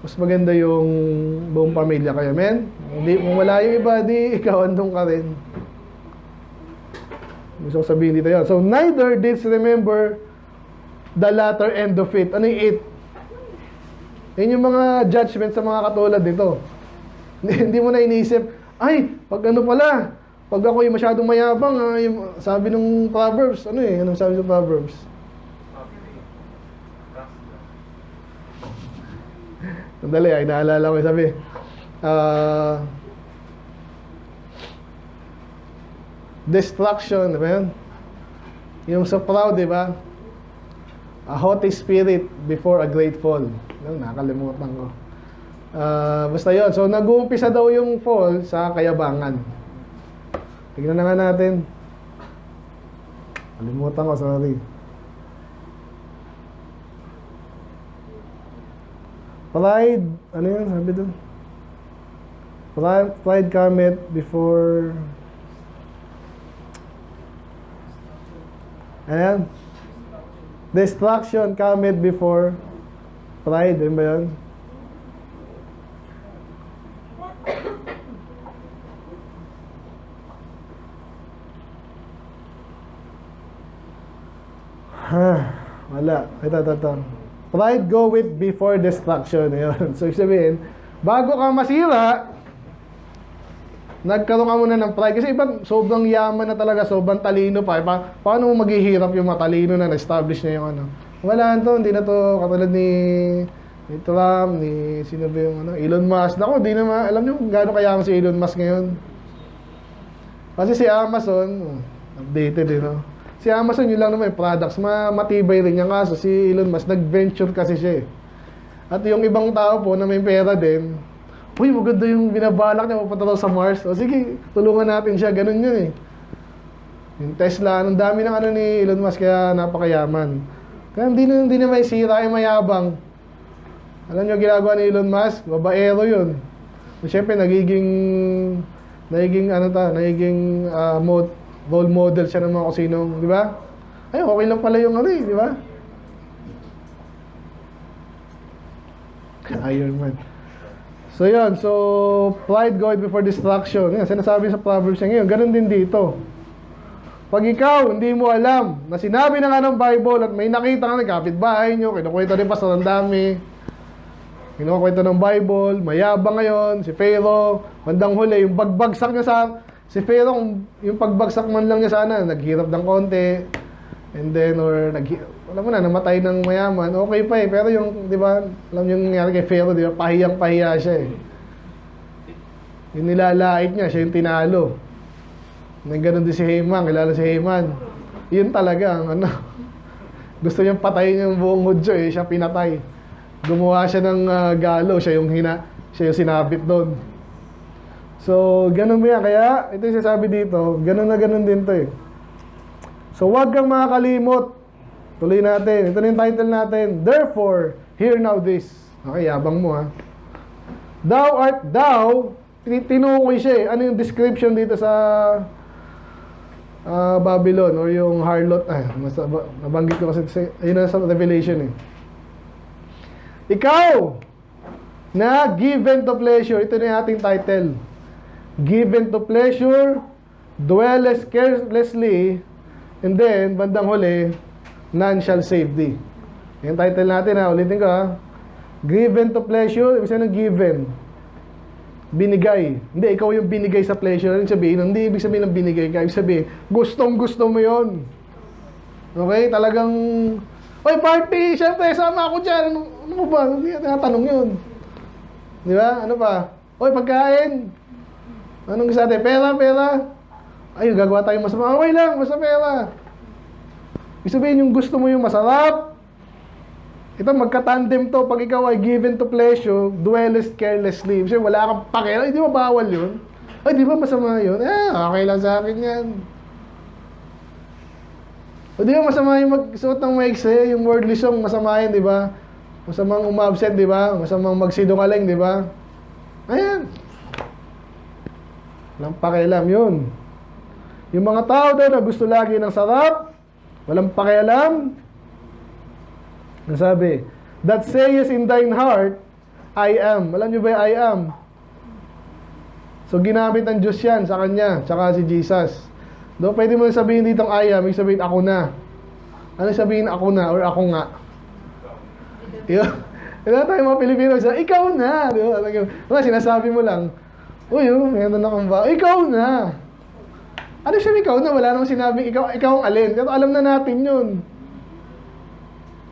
mas maganda yung buong pamilya kayo, men. Hindi, kung wala yung iba, di ikaw andun ka rin. Gusto ko sabihin dito yan. So, neither didst remember the latter end of it. Ano yung it? Yan yung mga judgment sa mga katulad nito. Hindi mo na iniisip, pag ano pala, pag ako yung masyadong mayabang, yung sabi ng Proverbs, anong sabi ng Proverbs? Sandali, naalala ko yung sabi. Destruction, di ba yun? Yung sa proud, di ba? A haughty spirit before a great fall. Yun, nakalimutan ko. Basta yun. So, nag-uumpisa daw yung fall sa kayabangan. Tignan na nga natin. Kalimutan ko, sorry. Pride, ano yun? Sabi doon. Pride cometh before... Ayan. Destruction cometh before pride. Ano ba yun? Wala. Ito. Pride goeth before destruction. Ayun. So, sabihin, bago ka masira, nagkaroon ka muna ng pride. Kasi iba, sobrang yaman na talaga, sobrang talino pa. Paano mo maghihirap yung matalino na na-establish na yung ano? Wala to, hindi na to katulad ni Trump, ni sino ba yung ano, Elon Musk. Naku, di na alam niyo kung gaano kayaman si Elon Musk ngayon. Kasi si Amazon, updated eh, no? Si Amazon, yun lang naman yung products, matibay rin yung kaso. Si Elon Musk, nag-venture kasi siya eh. At yung ibang tao po na may pera din, uy, maganda yung binabalak niya, mapunta daw sa Mars. O sige, tulungan natin siya, ganun yun eh. Yung Tesla, ang dami ng ano ni Elon Musk, kaya napakayaman. Kaya hindi na may sira, ay mayabang. Alam niyo ginagawa ni Elon Musk? Babaero yun. So, siyempre, nagiging role model siya ng mga kusinong, di ba? Ay, okay lang pala yung ano eh, di ba? Iron Man. So, yun. So, pride goeth before destruction. Yan, sinasabi sa Proverbs niya ngayon. Ganun din dito. Pag ikaw, hindi mo alam na sinabi na nga ng Bible at may nakita ka ng kapitbahay nyo, kinukwento din pa sa dami, kinukwento ng Bible, mayabang ngayon, si Pharaoh, bandang huli, yung pagbagsak niya sa... Si Pharaoh, yung pagbagsak man lang niya sana, naghirap ng konti, and then, or, alam mo na, namatay ng mayaman, okay pa eh, pero yung, di ba, alam yung nangyari kay Pharaoh, di ba, pahiyang-pahiya siya eh. Yung nilalait niya, siya yung tinalo. Nang ganun din si Haman, kilala si Haman. Yun talaga, ang ano, gusto niyang patayin yung buong Hudyo eh, siya pinatay. Gumawa siya ng galo, siya yung sinabit doon. So, ganun ba yan? Kaya, ito yung sasabi dito, ganun na ganun din to eh. So, huwag kang makakalimot. Tuloy natin. Ito na yung title natin. Therefore, hear now this. Okay, yabang mo ha. Thou, tinukoy siya eh. Ano yung description dito sa Babylon or yung harlot? Nabanggit ko kasi, ayun na sa Revelation eh. Ikaw, na given to pleasure. Ito na yung ating title. Given to pleasure, dwellest carelessly, and then, bandang huli, none shall save thee. Yung title natin ha, ulitin ko ha. Given to pleasure, ibig sabihin ng given. Binigay. Hindi, ikaw yung binigay sa pleasure. Hindi ibig sabihin ng binigay ka. Ibig sabihin, gustong-gusto mo yun. Okay? Talagang, oy, party! Siyempre, sama ako dyan. Ano ba? Hindi natanong yun. Di ba? Ano pa? Oy, pagkain! Anong gusto natin? Pera. Ay, gagawa tayo masama. Okay lang, basta pera. Ibig sabihin yung gusto mo yung masarap. Ito, magka-tandem to. Pag ikaw ay given to pleasure, dwellest carelessly. Ibig sabihin, wala kang pakialam. Ay, di ba bawal yun? Ay, di ba masama yun? Okay lang sa akin yan. O di ba masama yung magsuot ng maiksi, yung worldly song, masama yun, di ba? Masamang umabsent, di ba? Masamang magsidungaling, di ba? Ayan. Walang pakialam yun. Yung mga tao daw na gusto lagi ng sarap, walang pakialam. Nasabi, that sayest in thine heart, I am. Alam nyo ba yung I am? So, ginamit ng Diyos yan sa kanya, tsaka si Jesus. Do, pwede mo sabihin ditong I am, may sabihin ako na. Ano sabihin ako na or ako nga? Yun. Ito tayo mga Pilipino, ikaw na. Diba? Sinasabi mo lang, uy, meron akong ba? Ikaw na. Ano siya ikaw na? Wala namang sinabing ikaw ang alin. Pero alam na natin yun.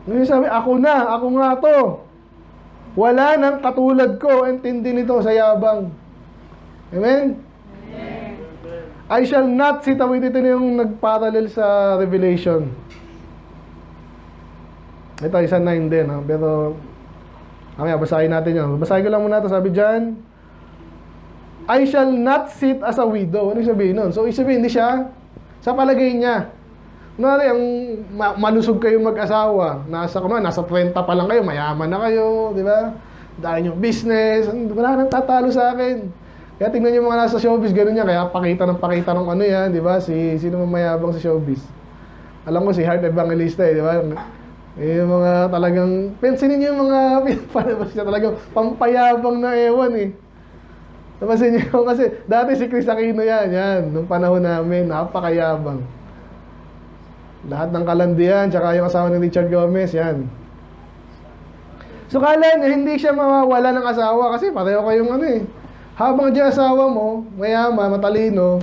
Ngayon sabi, ako na, ako nga to. Wala nang katulad ko. Intindi nito sa yabang. Amen? Amen. I shall not sit away. Ito na yung nagparallel sa Revelation. Ito, isa 9 din, ha? Pero, kaya basahin natin yun. Basahin ko lang muna ito. Sabi dyan, I shall not sit as a widow. Ano yung sabihin nun? So, isabihin, hindi siya, sa palagay niya. Kunwari, ang malusog kayo mag-asawa. Nasa 30 pa lang kayo, mayaman na kayo, di ba? Dahil yung business, wala nang tatalo sa akin. Kaya tingnan yung mga nasa showbiz, ganun yan. Kaya pakita ng ano yan, di ba? Sino mayabang sa showbiz? Alam ko si Heart Evangelista, di ba? Yung mga talagang, pensinin niyo yung mga pinapalabas niya, talagang pampayabang na ewan Napansin niyo, kasi dati si Chris Aquino yan, nung panahon namin, napakayabang. Lahat ng kalandian, tsaka yung asawa ni Richard Gomez, yan. So kala niya, hindi siya mawawala ng asawa kasi pareho kayong Habang diyan asawa mo, mayaman, matalino,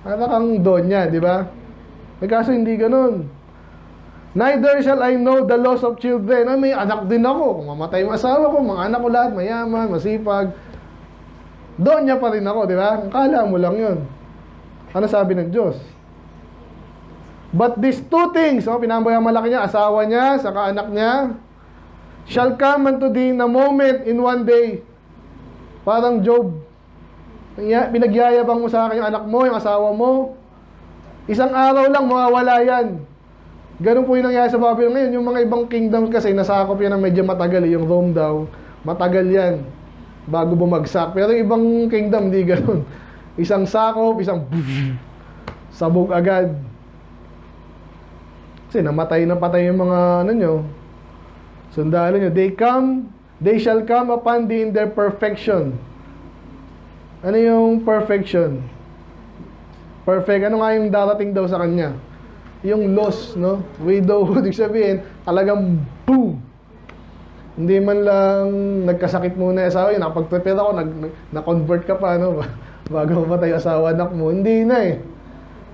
kang donya, di ba? Kaso hindi ganun. Neither shall I know the loss of children. May anak din ako. Kung mamatay yung asawa ko, mga anak ko lahat, mayaman, masipag. Donya pa rin ako, di ba? Kala mo lang yun. Ano sabi ng Diyos? But these two things, pinambayang malaki niya, asawa niya, saka anak niya, shall come unto thee in a moment, in one day. Parang Job. Pinagyayabang mo sa akin yung anak mo, yung asawa mo. Isang araw lang, mawawala yan. Ganun po yung nangyari sa Babylon ngayon. Yung mga ibang kingdom kasi, nasakop yan ng medyo matagal. Yung Rome daw, matagal yan bago bumagsak. Pero yung ibang kingdom, hindi ganun. Isang sakop, isang sabog agad. Kasi namatay na patay yung mga sundalo nyo. They shall come upon thee in their perfection. Ano yung perfection? Perfect. Ano nga yung darating daw sa kanya? Yung loss, widowhood, ibig sabihin, talagang boom! Hindi man lang nagkasakit muna yung asawa, nakapag-prepare ako, na-convert ka pa, bago mamatay yung asawa, anak mo. Hindi na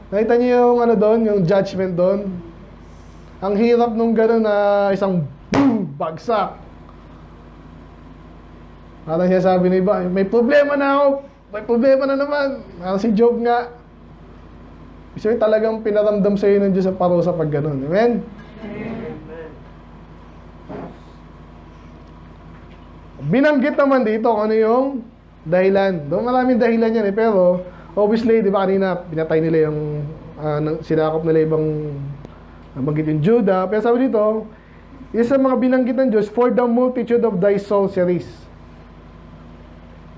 Nakita niyo yung doon, yung judgment doon? Ang hirap nung gano'n na isang boom! Bagsak! Parang siya sabi ng iba, may problema na ako! May problema na naman! Parang si Job nga. So talagang pinaramdam sa iyo ng Diyos ang parusa pag gano'n. Amen? Binanggit naman dito kung ano yung dahilan. Doon maraming dahilan yan pero obviously, di ba kanina pinatay nila yung sinakop nila ibang banggit yung Judah. Pero sabi dito, isa sa mga binanggit ng Diyos, for the multitude of thy sorceries.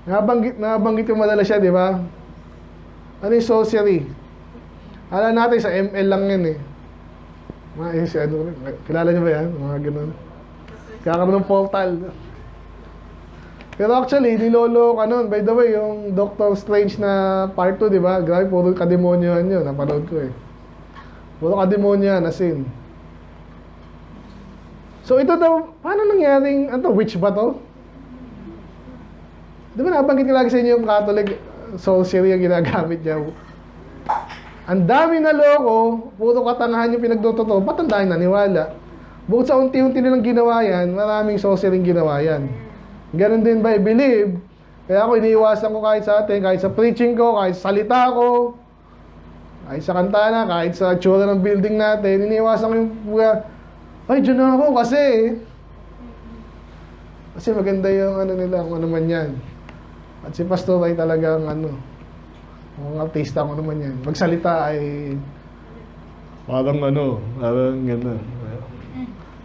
Nabanggit yung madala siya, di ba? Ano yung sorcery? Alam natin sa ML lang yan kilala niyo ba yan? Mga ganun. Kakaroon ng portal. Pero actually, nilolo ka nun. By the way, yung Doctor Strange na part 2, di ba? Grabe, puro kademonyohan yun. Napanood ko Puro kademonyohan, as in. So ito daw, paano nangyaring, witch ba to? Di ba nabanggit ko lagi sa inyo yung Catholic sorcery ang ginagamit niya? Ang dami na loko, puro katangahan yung pinagtotoo, ba't ang dami naniwala? Bukod sa unti-unti nilang ginawa yan, maraming sorcery ginawa yan. Ganon din ba i-believe? Kaya ako iniiwasan ko kahit sa atin, kahit sa preaching ko, kahit sa salita ko, kahit sa kantana, kahit sa tsura ng building natin, iniiwasan ko yung ay, dyan na ako kasi maganda yung nila, kung ano man yan. At si Pastor ay talagang mga artista ko naman yan. Magsalita ay parang gano'n.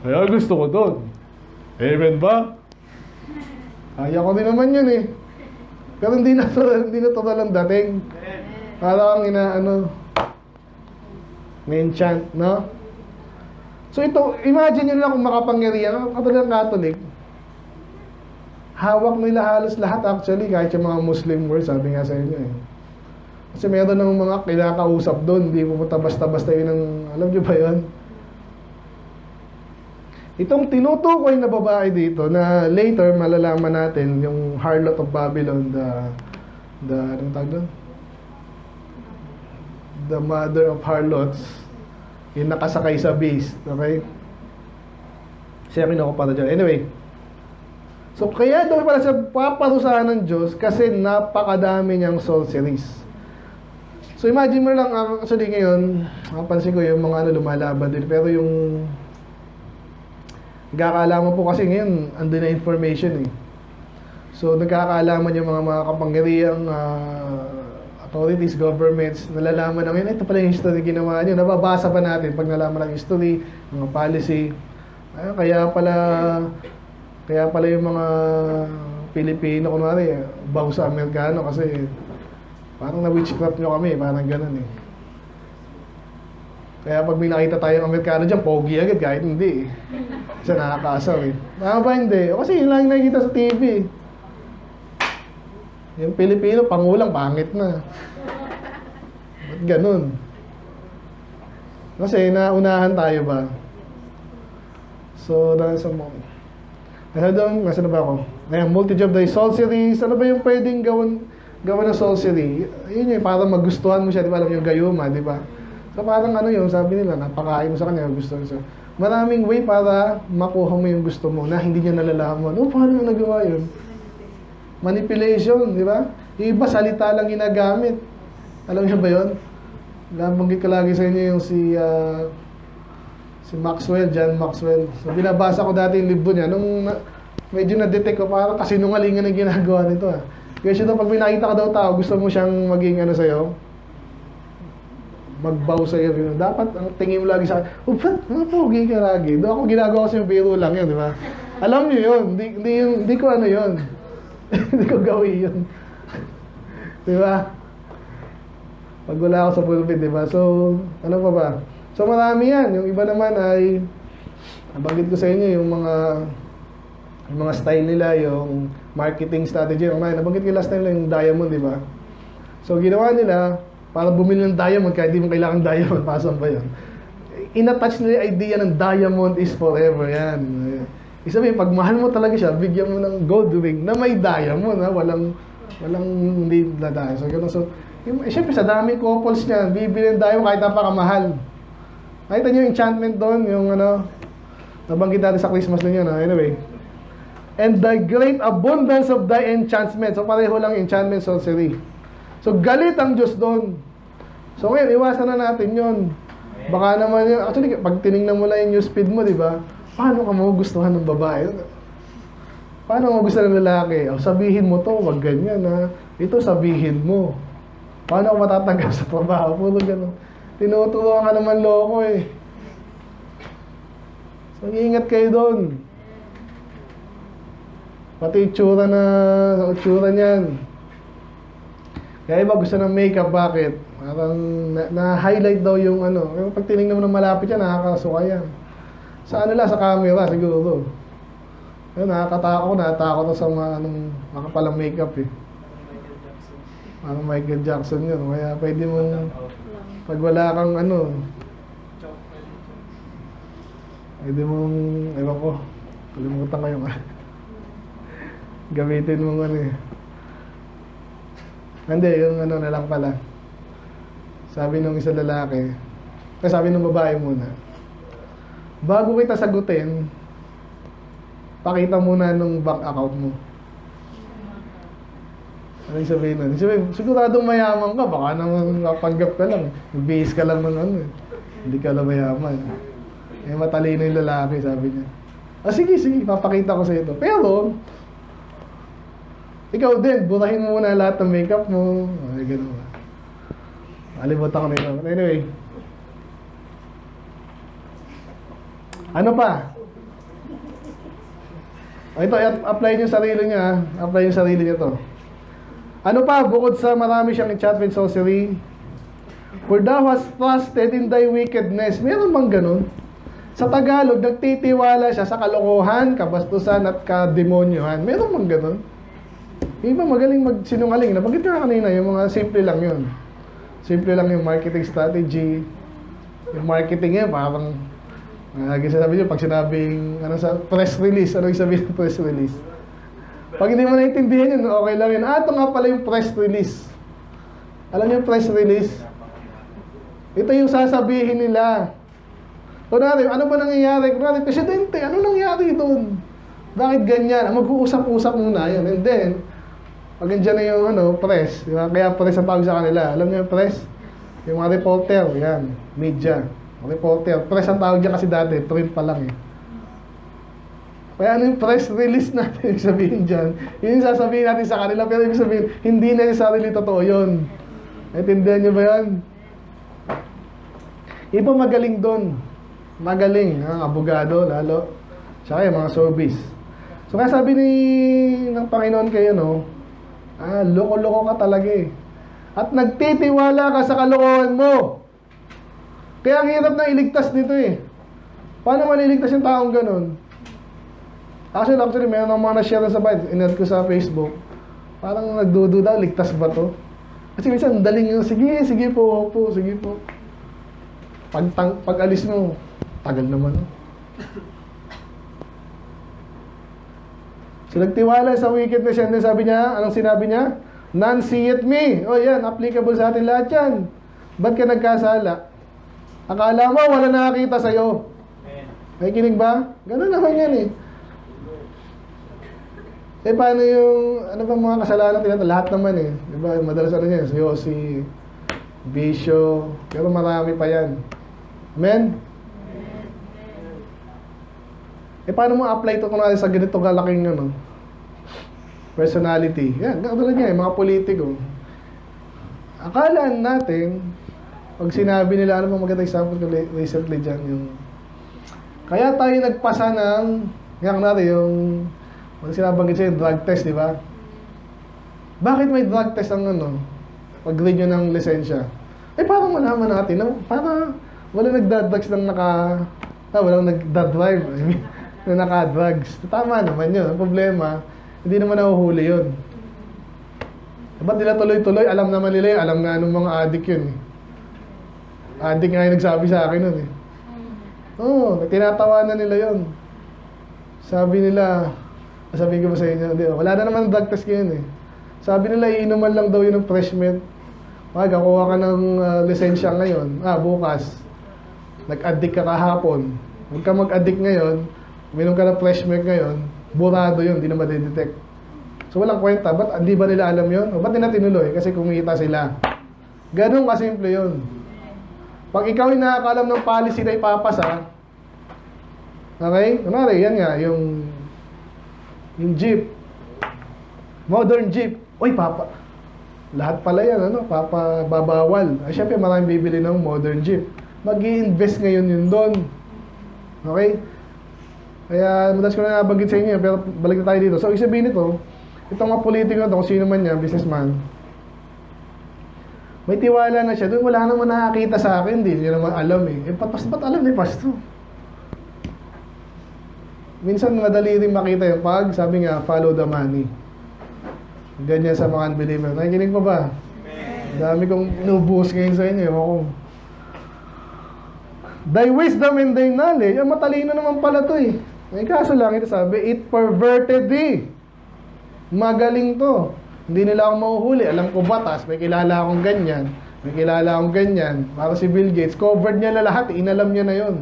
Kaya gusto ko doon. Amen ba? Kaya ko din naman yun Pero hindi na total ang dating. Parang may-enchant, no? So ito, imagine nyo lang kung makapangyarihan. Katulad ng Catholic, hawak nila halos lahat actually, kahit yung mga Muslim world, sabi nga sa inyo Kasi meron ng mga kinakausap doon, hindi pupunta basta-basta yun ang, alam nyo ba yun? Itong tinutukoy na babae dito, na later malalaman natin, yung harlot of Babylon, anong tawag doon? The mother of harlots, yung nakasakay sa beast, okay? Siya kinukumpara dyan. Anyway, so kaya daw pala sa paparusahan ng Diyos kasi napakadami niyang sorceries. So imagine mo lang, actually ngayon, napansin ko yung mga lumalaban din, pero yung Nagkakaalaman po kasi ngayon, andun na information eh. So, nagkakaalaman yung mga kapangyarihang authorities, governments, nalalaman namin, ito pala yung history ginawa nyo. Nababasa pa natin pag nalaman ng history, mga policy. Kaya pala yung mga Pilipino, kunwari, bow sa Amerikano kasi parang na-witchcraft nyo kami, parang ganun eh. Kaya pag may nakita tayong Amerikano dyan, pogi agad kahit hindi eh. Kasi nakakasar eh. Tama ba hindi? O kasi yun lang yung nakikita sa TV eh. Yung Pilipino, pangulang, pangit na. Ba't ganun? Kasi naunahan tayo ba? So, dahil sa mo. Nasa na ba ako? Ayan, multi-job dahil sorceries. Ano ba yung pwedeng gawan ng sorcery? Yun yung parang magustuhan mo siya, di ba? Alam yung gayuma, di ba? So parang ano yun, sabi nila, napakain mo sa kanya, gusto niya. Maraming way para makuha mo yung gusto mo na hindi niya nalalaman. Paano yung nagawa yun? Manipulation, di ba? Yung iba, salita lang ginagamit. Alam niyo ba yun? Nabanggit ko lagi sa inyo yung si Maxwell, John Maxwell. So binabasa ko dati yung libro niya. Nung medyo na-detect ko, parang kasinungalingan ang ginagawa nito. Kasi daw, pag may nakita ka daw tao, gusto mo siyang maging ano sa'yo, magbow sa'yo. Dapat, ang tingin mo lagi sa akin, ba't mga pogi ka lagi? Doon ako ginagawa kasi yung biro lang yun, di ba? Alam niyo yun, hindi ko ano yun. Hindi ko gawin yun. Di ba? Pag wala ako sa pulpit, di ba? So, ano pa ba? So, marami yan. Yung iba naman ay, nabanggit ko sa inyo, yung mga style nila, yung marketing strategy. Nabanggit ko last time lang yung diamond, di ba? So, ginawa nila, para bumili ng diamond, kahit di mo kailangan diamond, pasan ba yun? In-attach nila yung idea ng diamond is forever, yan. Isabihin, pag mahal mo talaga siya, bigyan mo ng gold ring na may diamond, ha? Walang hindi na diamond. So, ganun. So, siyempre, sa daming couples niya, bibili ng diamond kahit napakamahal. Nakita niyo yung enchantment doon, yung nabanggit natin sa Christmas din yun, ha? Anyway. And the great abundance of thy enchantment. So, pareho lang enchantment, sorcery. So, galit ang Diyos doon. So, ngayon, iwasan na natin yun. Baka naman yun, actually, pag tinignan mo lang yung newsfeed mo, di ba? Paano ka magugustuhan ng babae? Paano mo gusto ng lalaki? Sabihin mo to, wag ganyan ha. Ito sabihin mo. Paano ako matatanggap sa trabaho? Puro gano'n. Tinuturuan ka naman loko eh. So, ingat kayo doon. Pati itsura niyan. Kaya iba gusto ng makeup, bakit? Parang na-highlight daw yung ano. Pag tinignan mo ng malapit yan, nakakasuka yan. Sa sa camera siguro. Ayun, natakot sa mga makapalang makeup eh. Parang Michael Jackson yun. Kaya pwede mong, pag wala kang pwede mong, ewan ko, kalimutan ko yung gamitin mong Hindi, yung na lang pala. Sabi nung isang lalaki, sabi nung babae muna, bago kita sagutin, pakita muna nung bank account mo. Ano yung sabihin nun? Siguradong mayaman ka, baka naman mapanggap ka lang. Bihis ka lang ng hindi ka lang mayaman. Matalino yung lalaki, sabi niya. Sige, papakita ko sa ito. Pero, ikaw din, burahin mo muna lahat ng makeup mo. Ay, gano'n. Alimutan ko nito. Anyway. Ano pa? Ito, apply niyo sarili niya. Apply niyo sarili niya to. Ano pa? Bukod sa marami siyang enchantment sorcery. For thou hast trusted in thy wickedness. Meron bang ganun? Sa Tagalog, nagtitiwala siya sa kalokohan, kabastusan, at kademonyohan. Meron bang ganun? Yung iba magaling magsinungaling. Nabanggit ko na kanina, yung mga simple lang yun. Simple lang yung marketing strategy. Yung marketing yan, parang sabi niyo, pag sinabing sa press release, ano yung sabihin ng press release? Pag hindi mo naintindihan yun, okay lang yun. Ito nga pala yung press release. Alam niyo yung press release? Ito yung sasabihin nila. Kunwari, ano ba nangyayari? Kunwari, presidente, ano nangyari doon? Bakit ganyan? Mag-uusap-usap muna yun. And then, pag andyan na yung press, diba? Kaya press ang tawag sa kanila. Alam niyo yung press? Yung mga reporter, yan, media. Reporter. Press ang tawag dyan kasi dati, print pa lang eh. Kaya ano yung press release natin, ibig sabihin dyan, yun yung sasabihin natin sa kanila, pero ibig sabihin, hindi necessarily totoo yun. Naintindihan nyo ba yan? Iba magaling doon. Magaling, ang abogado, lalo. Tsaka yung mga showbiz. So kaya sabi ng Panginoon kayo, no, loko-loko ka talaga eh. At nagtitiwala ka sa kalokohan mo. Kaya ang hirap na iligtas nito eh. Paano maliligtas yung taong ganun? Actually, meron akong mga na-share sa bite. Inet ko sa Facebook. Parang nagdududa, ligtas ba to? Kasi minsan, daling yun, sige po, sige po. Pag alis mo, tagal naman. So, nagtiwala sa wickedness yan. Sabi niya, anong sinabi niya? None seeth me. O yan, applicable sa atin lahat yan. Ba't ka nagkasala? Akala mo, wala nakakita sa'yo. May kinig ba? Ganun naman yan eh. Paano yung, ano ba mga kasalanan tinatawag? Lahat naman eh. Diba, madalas ano yan, si bisyo, pero marami pa yan. Amen? Paano mo apply ito kung natin sa ganito kalaking ano, personality? Yan, katulad niya, mga politiko. Akala natin, pag sinabi nila, ano bang maganda example ko recently dyan, yung, kaya tayo nagpasa ng, yan natin, yung, pag sinabanggit siya yung drug test, di ba? Bakit may drug test ang ano? Pag-renew ng lisensya. Parang malaman natin na parang wala nagdadrugs ng walang nagdadrive. I mean, na naka-drugs. Tama naman yun. Ang problema, hindi naman nahuhuli yun. Ba't nila tuloy-tuloy? Alam naman nila yun. Alam nga nung mga addict yun. Addict nga yung nagsabi sa akin nun eh. Oo, tinatawanan nila yun. Sabi nila, sabi ko ba sa inyo, wala na naman drug test ngayon eh. Sabi nila, iinuman lang daw yun ng fresh mint. Kuha ka ng lisensya ngayon. Bukas. Nag-addict ka kahapon. Huwag ka mag-addict ngayon. Uminom ka ng fresh milk ngayon. Burado yun, hindi na madidetect. So walang kwenta. Ba't di ba nila alam yun? O ba't nila tinuloy? Kasi kumita sila. Ganun kasimple yun. Pag ikaw yung nakakalam ng policy na ipapasa, okay? Kunwari, yan nga, yung jeep. Modern jeep. Uy, lahat pala yan, babawal. Ay, syempre, maraming bibili ng modern jeep. Mag-i-invest ngayon yun doon. Okay? Kaya, madalas ko na nabanggit sa inyo, pero balik na tayo dito. So, isabihin nito, itong mga politiko na ito, kung sino man niya, businessman, may tiwala na siya. Doon, wala naman nakakita sa akin, hindi niya naman alam eh. Ba't alam ni Pasto? Minsan madali rin makita yung sabi nga, follow the money. Ganyan sa mga unbeliever. Nakikinig pa ba? Dami kong inubuhos ngayon sa inyo. Ako. Thy wisdom and thy knowledge. Matalino naman pala to eh. May kaso lang ito sabi, it perverted thee. Magaling to. Hindi nila ako mahuhuli. Alam ko batas. May kilala akong ganyan. May kilala akong ganyan. Para si Bill Gates. Covered niya na lahat. Inalam niya na yun.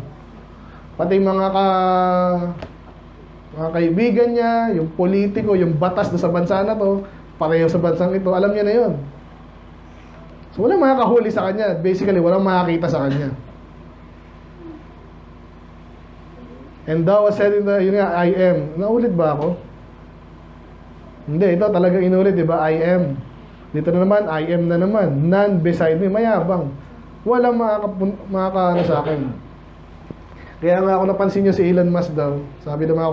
Pati mga kaibigan niya, yung politiko, yung batas na sa bansa na to, pareho sa bansang ito, alam niya na yun. So, walang makakahuli sa kanya. Basically, walang makakita sa kanya. And thou was said in the, yun nga, I am. Naulit ba ako? Hindi, ito talaga inulit, di ba? I am. Dito na naman, I am na naman. None beside me. Mayabang. Walang makakaano sa akin. Kaya nga ako napansin nyo si Elon Musk daw. Sabi ng mga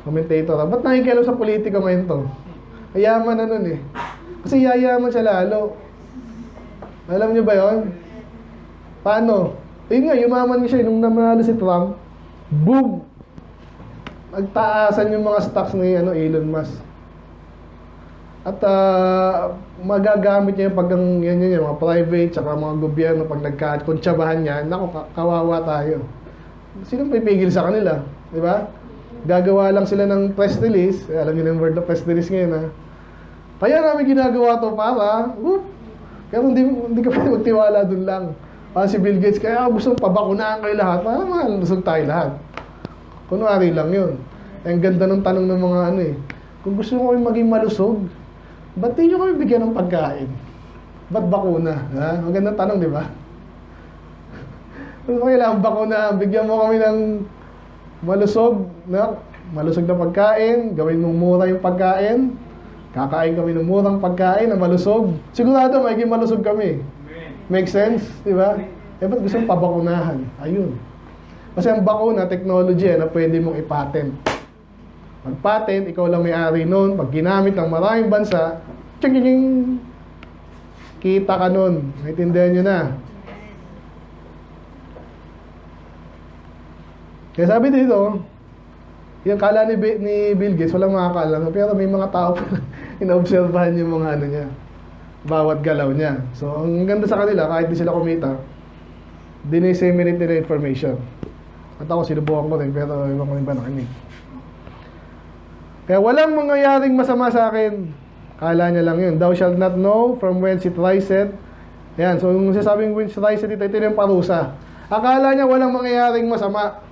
commentator, ba't nakikialam sa politika ngayon to? Yayaman na nun eh. Kasi yayaman siya lalo. Alam nyo ba yun? Paano? Ayun nga, yumaman siya. Nung namanalo si Trump, boom! Nagtaasan yung mga stocks ni Elon Musk. At magagamit niya yung yung mga private tsaka mga gobyerno pag nagkakuntsabahan niya, naku, kawawa tayo. Sinong pipigil sa kanila? Di ba? Gagawa lang sila ng press release. Alam niyo na yung word of press release ngayon, ha? Kaya namin ginagawa to para, pero hindi ka pwede magtiwala dun lang. Si Bill Gates, kaya gusto pabakunahan kayo lahat, para malusog tayo lahat. Kunwari lang yun. Ang ganda ng tanong ng mga kung gusto ko kayong maging malusog, ba't di nyo kami bigyan ng pagkain? Ba't bakuna? Ha? Magandang tanong, di ba? Kung kailangan bakuna, bigyan mo kami ng malusog na malusog na pagkain, gawin mong mura yung pagkain, kakain kami ng murang pagkain na malusog, sigurado magiging malusog kami. Make sense? Di ba? Eh, ba't gusto mong pabakunahan? Ayun. Kasi ang bakuna, technology na pwede mong ipatent. Mag-patent, ikaw lang may-ari nun. Pag ginamit ng maraming bansa, tching, kita ka nun. Naintindihan nyo na. Kaya sabi dito, yung kala ni Bill Gates, walang makakaalam. Pero may mga tao inaobserbahan yung mga ano niya. Bawat galaw niya. So, ang ganda sa kanila, kahit di sila kumita, dinisseminate nila information. At ako, sinubukan ko rin, pero iwan ko rin ba nakinig. Kaya walang mangyayaring masama sa akin. Kala niya lang yun. Thou shalt not know from whence it riseth. Ayan, so yung sasabing whence riseth, ito yung parusa. Akala niya walang mangyayaring masama.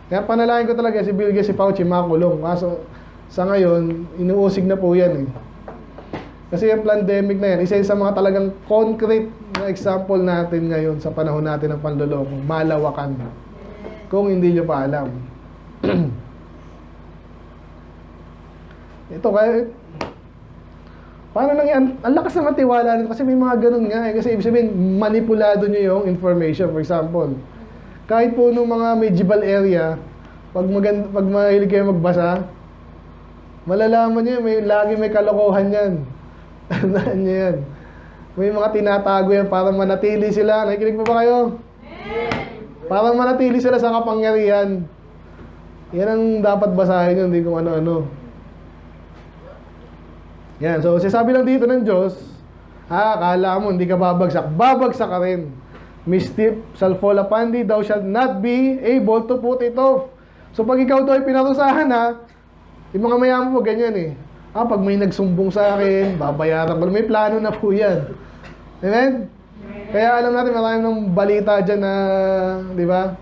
Kaya panalangin ko talaga si Bill Gates, si Fauci, makulong. Kaso sa ngayon, inuusig na po yan eh. Kasi yung pandemic na yan, isa sa mga talagang concrete na example natin ngayon sa panahon natin ng panloloko, malawakan. Kung hindi nyo pa alam. Ito kaya, paano nang yan? Ang lakas naman tiwala nito kasi may mga ganun nga eh. Kasi ibig sabihin, manipulado nyo yung information. For example, kahit po nung mga medieval area, pag mahilig kayo magbasa, malalaman nyo, lagi may kalokohan yan. Tandaan nyo yan. May mga tinatago yan para manatili sila. Nakikinig pa ba kayo? Para manatili sila sa kapangyarihan. Yan ang dapat basahin yun, hindi kung ano-ano. Yan, so sabi lang dito ng Diyos, kala mo hindi ka babagsak. Babagsak ka rin. Mischief shall fall upon thee, thou shalt not be able to put it off. So pag ikaw daw ay pinarusahan yung mga mayaman po ganyan eh. Pag may nagsumbong sa akin, babayaran ko. May plano na po yan. Amen? Kaya alam natin marami ng balita dyan na, di ba?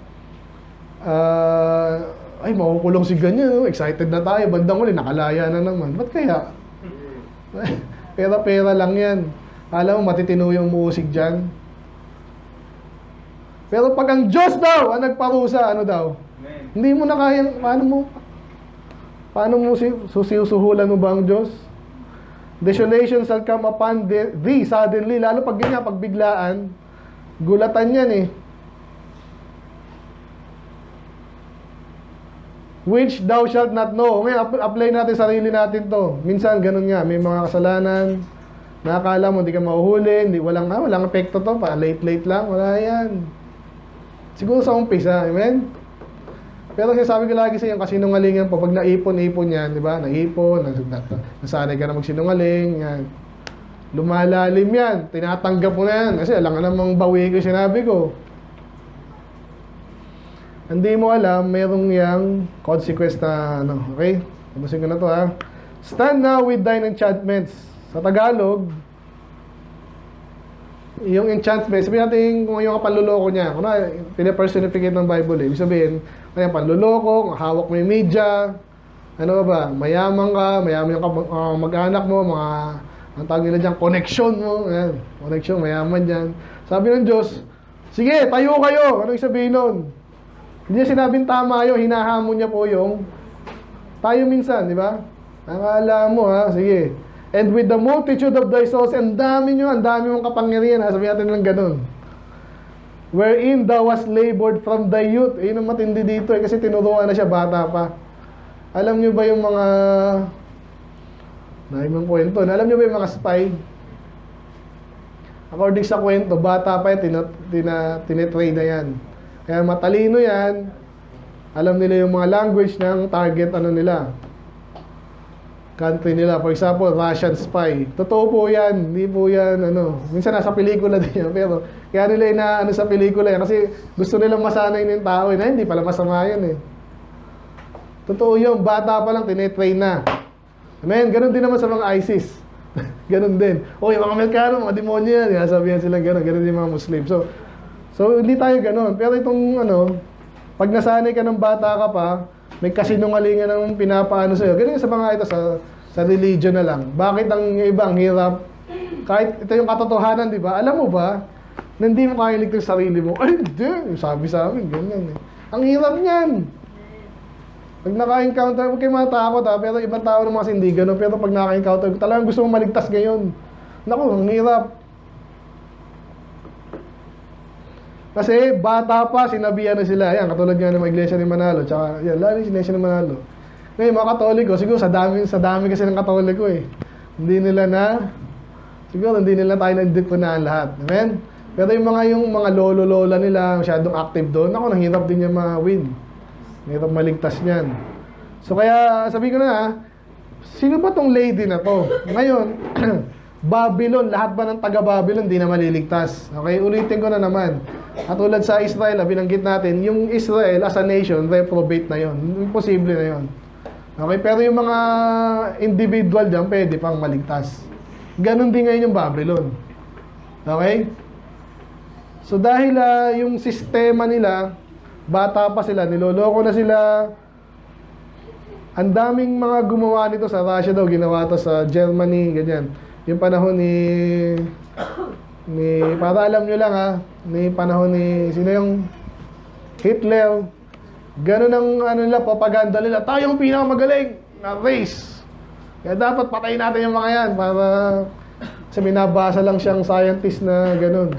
Ay, makukulong si ganyan. Excited na tayo. Bandang uli, nakalaya na naman. Ba't kaya? Pera-pera lang yan. Alam mo, matitino yung muusig dyan. Pero pag ang Diyos daw ang nagparusa, ano daw? Amen. Hindi mo na kaya, paano mo susuhulan mo ba ang Diyos? Desolation shall come upon thee suddenly. Lalo pag ganyan, pag biglaan, gulatan yan eh. Which thou shalt not know. Ngayon, apply natin sarili natin to. Minsan, ganun nga. May mga kasalanan. Nakakala mo, hindi ka mahuhuli. Walang epekto to. Late lang. Wala yan. Siguro sa umpisa. Amen? Pero sinasabi ko lagi sa iyo, kasinungalingan po. Pag naipon yan, di ba? Naipon. Nasanay ka na magsinungaling. Yan. Lumalalim yan. Tinatanggap mo na yan. Kasi alam ka namang bawi ko sinabi ko. Hindi mo alam, merong yang consequence na okay? Tapusin ko na to Stand now with thine enchantments. Sa Tagalog, yung enchantments, sabihin natin kung yung panluloko niya. Kung pinapersonificate ng Bible Ibig sabihin, kaya panluloko, hawak mo yung media, ano ba, mayaman ka, mayaman yung mag-anak mo, mga, ang tawag nila dyan, connection mo, yan, connection, mayaman dyan. Sabi ng Diyos, sige, tayo kayo. Ano yung sabihin nun? Hindi niya sinabing tama yun, hinahamon niya po yung tayo minsan, di ba? Nakala mo sige. And with the multitude of thy souls, ang dami mong kapangyarihan, sabihin natin lang ganun. Wherein thou was labored from thy youth. Yun ang matindi dito kasi tinuruan na siya, bata pa. Alam niyo ba yung mga naimang kwento? Alam niyo ba yung mga spy? According sa kwento, bata pa tinetrain na yan. Kaya matalino yan. Alam nila yung mga language ng target country nila. For example, Russian spy. Totoo po yan. Hindi po yan minsan nasa pelikula din yan. Pero kaya nila inaano sa pelikula yan. Kasi gusto nilang masanay ng tao. Hindi pala masama yan eh. Totoo yun. Bata pa lang tinetrain na. Amen. Ganon din naman sa mga ISIS. Ganon din. Yung mga Amerikano, mga demonyo yan. Sabihan silang ganon. Ganon din mga Muslim. So, hindi tayo ganon. Pero itong, pag nasanay ka ng bata ka pa, may kasinungalingan ng pinapaano sa'yo. Ganyan sa mga ito, sa religion na lang. Bakit ang ibang hirap? Kahit ito yung katotohanan, di ba? Alam mo ba, na hindi mo kaya iligtas sarili mo? Ay, hindi. Sabi sa amin, ganyan eh. Ang hirap niyan. Pag naka-encounter, huwag kayo matakot ha, pero ibang tao naman kasi hindi ganun. Pero pag naka-encounter, talagang gusto mong maligtas ngayon. Naku, ang hirap. Kasi bata pa, sinabihan na sila. Yan, katulad nga ng mga iglesia ni Manalo. Tsaka, yan, lalo yung iglesia ni Manalo. Ngayon, mga Katoliko, siguro sa dami kasi ng Katoliko eh. Hindi nila tayo na-indipunahan lahat. Amen? Pero yung mga lolo-lola nila, masyadong active doon, ako, nahirap din niya ma-win. Nahirap maligtas niyan. So, kaya, sabi ko na, sino ba tong lady na to? Ngayon, Babylon, lahat ba ng taga-Babylon di na maliligtas? Okay, ulitin ko na naman. At tulad sa Israel, binanggit natin, yung Israel as a nation, reprobate na yon. Imposible na yon. Okay, pero yung mga individual dyan, pwede pang maligtas. Ganon din ngayon yung Babylon. Okay? So dahil yung sistema nila, bata pa sila, niloloko na sila. Ang daming mga gumawa nito sa Russia daw, ginawa to sa Germany, ganyan. Yung panahon para alam nyo lang ni panahon ni, sino yung Hitler, ganun ang propaganda nila, tayong pinakamagaling na race. Kaya dapat patayin natin yung mga yan para, kasi binabasa lang siyang scientist na ganun.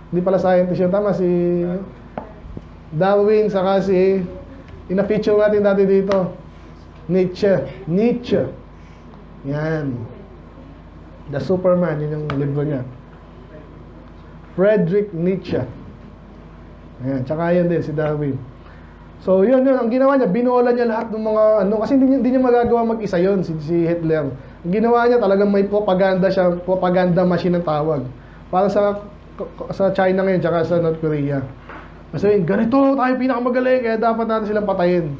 Hindi pala scientist yun, tama si Darwin, saka si, ina-feature natin dati dito, Nietzsche. Yan. The Superman, yun yung libro niya. Friedrich Nietzsche. Ayan, tsaka yun din, si Darwin. So, yun, ang ginawa niya, binola niya lahat ng mga, kasi hindi niya magagawa mag-isa yun, si Hitler. Ang ginawa niya, talagang may propaganda siya, propaganda machine ang tawag. Para sa China ngayon, tsaka sa North Korea. Kasi ganito, tayo pinakamagaling, kaya dapat natin silang patayin.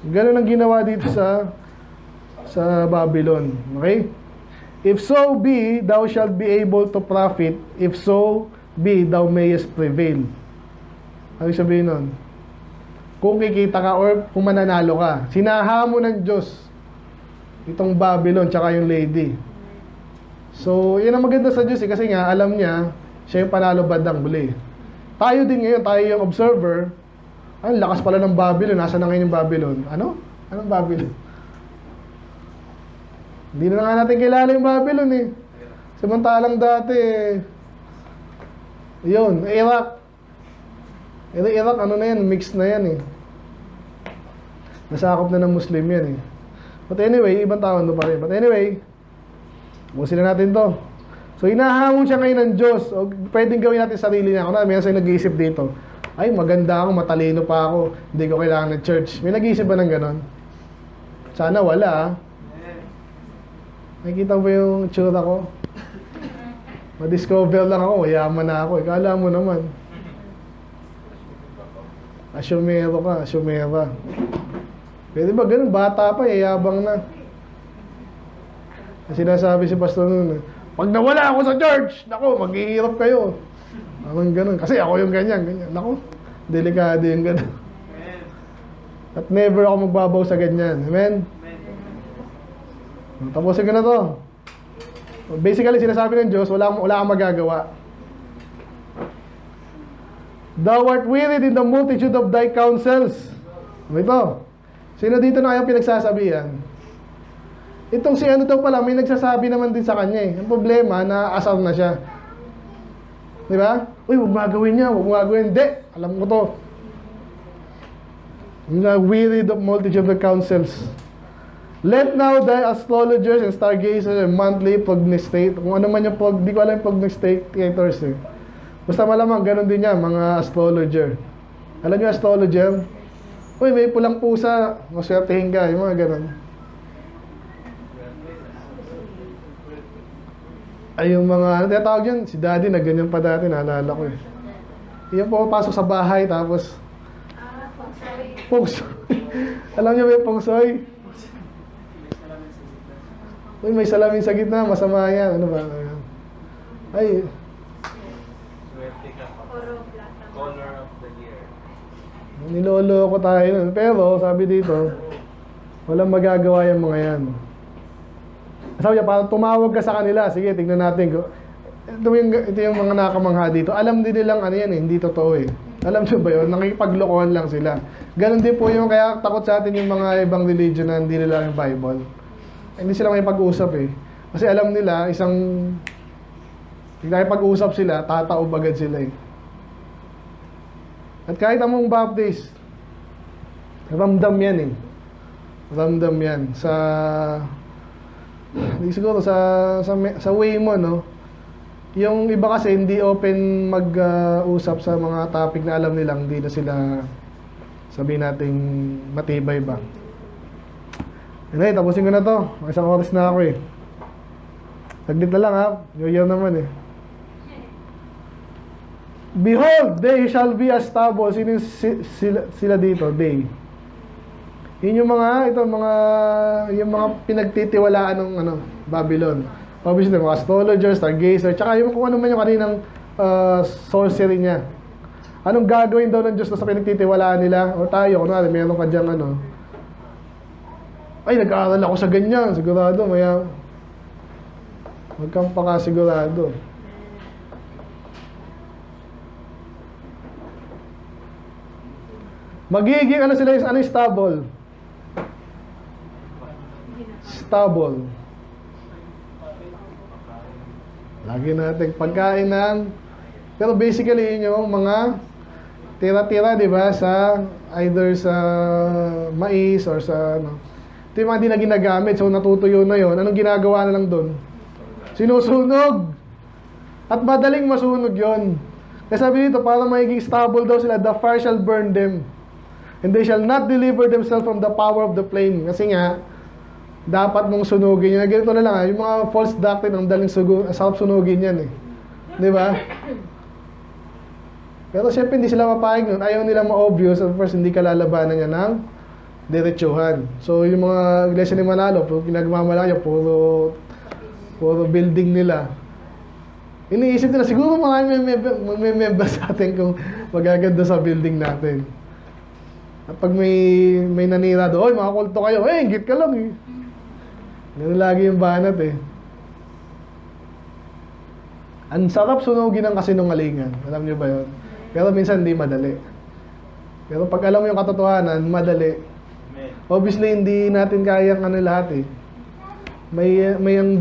Ganun ang ginawa dito sa Babylon. Okay? If so be, thou shalt be able to profit. If so be, thou mayest prevail. Ano sabihin nun? Kung kikita ka or kung mananalo ka. Sinahamo ng Diyos itong Babylon tsaka yung lady. So, yun ang maganda sa Diyos kasi nga, alam niya, siya yung panalo bandang muli. Tayo din ngayon, tayo yung observer. Ang lakas pala ng Babylon. Nasaan na ngayon yung Babylon? Ano? Anong Babylon? Hindi na nga natin kilala yung Babylon eh. Samantalang dati, yun, Iraq. Iraq, ano na yan, mixed na yan eh. Nasakop na ng Muslim yan eh. But anyway, ibang tao pa rin. But anyway, busin na natin to. So, hinahamon siya ngayon ng Diyos. O, pwedeng gawin natin sarili niya. Ako na, may nasa nag-iisip dito. Ay, maganda ako, matalino pa ako. Hindi ko kailangan ng church. May nag-iisip ba ng ganon? Sana wala. Nakikita mo yung tsura ko? Ma-discover lang ako, yaman na ako. Kala mo naman. Asyumero ka, asyumera. Pwede ba ganun? Bata pa, yayabang na. Sinasabi si pastor nun, pag nawala ako sa church, naku, maghihirap kayo. Parang ganun. Kasi ako yung ganyan. Naku, delikado yung ganun. At never ako magbabaw sa ganyan. Amen? Tapusin ko na to. Basically, sinasabi ng Diyos, wala kang magagawa. Thou art wearied in the multitude of thy counsels. Ito. Sino dito na kayong pinagsasabihan? Itong si ano daw pala, may nagsasabi naman din sa kanya eh. Ang problema, naasar na siya. Di ba? Uy, huwag magawin niya, huwag magawin. Hindi, alam ko to. Wearied of multitude of counsels. Let now thy astrologers and stargazers and monthly prognosticators, kung ano man yung di ko alam yung prognosticators eh. Basta malamang, ganun din yan, mga astrologer. Alam niyo astrologer? Uy, may pulang pusa, maswertehin ka, yung mga ganun. Ay, yung mga, ano tinatawag yan? Si daddy, na ganyan pa dati, naalala ko eh. Yung pumapasok sa bahay, tapos, pungsoy. Alam niyo ba yung pungsoy? Uy, may salamin sa gitna, masama yan. Ano ba? Ay. Color of the year. Niloloko tayo nun. Pero, sabi dito, walang magagawa yung mga yan. Sabi niya, parang tumawag ka sa kanila. Sige, tignan natin. Ito yung mga nakamangha dito. Alam din nilang ano yan eh, hindi totoo eh. Alam nyo ba yun? Nakikipaglokohan lang sila. Ganon din po yung kaya takot sa atin yung mga ibang religion na hindi nila yung Bible. Hindi sila makipag-usap eh. Kasi alam nila, nakipag-usap sila, tataob agad sila eh. At kahit among Baptist, ramdam yan eh. Ramdam yan. Hindi siguro sa way mo, no? Yung iba kasi hindi open mag-usap sa mga topic na alam nilang hindi na sila sabihin nating matibay ba. Anyway, tapusin ko na to. Isang oras na ako eh. Saglit na lang ha. New Year naman eh. Behold, they shall be as stubble. Sino sila dito? They. Yun yung mga pinagtitiwalaan ng Babylon. Obviously, mga astrologers, stargazer, tsaka yung kung ano man yung kaninang sorcery niya. Anong gagawin daw ng Diyos na sa pinagtitiwalaan nila? O tayo, kunwari, meron ka dyang ay, nag-aaral ako sa ganyan, sigurado, maya, huwag kang pakasigurado. Magiging, sila yung stubble? Stubble. Lagi natin pagkain ng, pero basically yun yung mga tira-tira, di ba, either sa mais or sa ito yung mga di na ginagamit, so natutuyo na yon. Anong ginagawa na lang doon? Sinusunog! At madaling masunog yon. Kaya sabi dito, para magiging stubble daw sila, the fire shall burn them. And they shall not deliver themselves from the power of the flame. Kasi nga, dapat mong sunugin yan. Ganito na lang yung mga false doctrine, ang daling sarap sunugin yan eh. Di ba? Pero syempre hindi sila mapahig nun. Ayaw nila ma-obvious. At first, hindi ka lalabanan niya ng diretsuhan. So, yung mga iglesia ni Manalo, pinagmamalaki, puro building nila. Iniisip nila, siguro marami may member sa atin kung magaganda sa building natin. At pag may nanira doon, mga kulto kayo, inggit ka lang eh. Ganun lagi yung banat eh. Ang sarap sunugin ng kasinungalingan. Alam niyo ba yun? Pero minsan hindi madali. Pero pag alam mo yung katotohanan, madali. Obviously, hindi natin kayang lahat eh.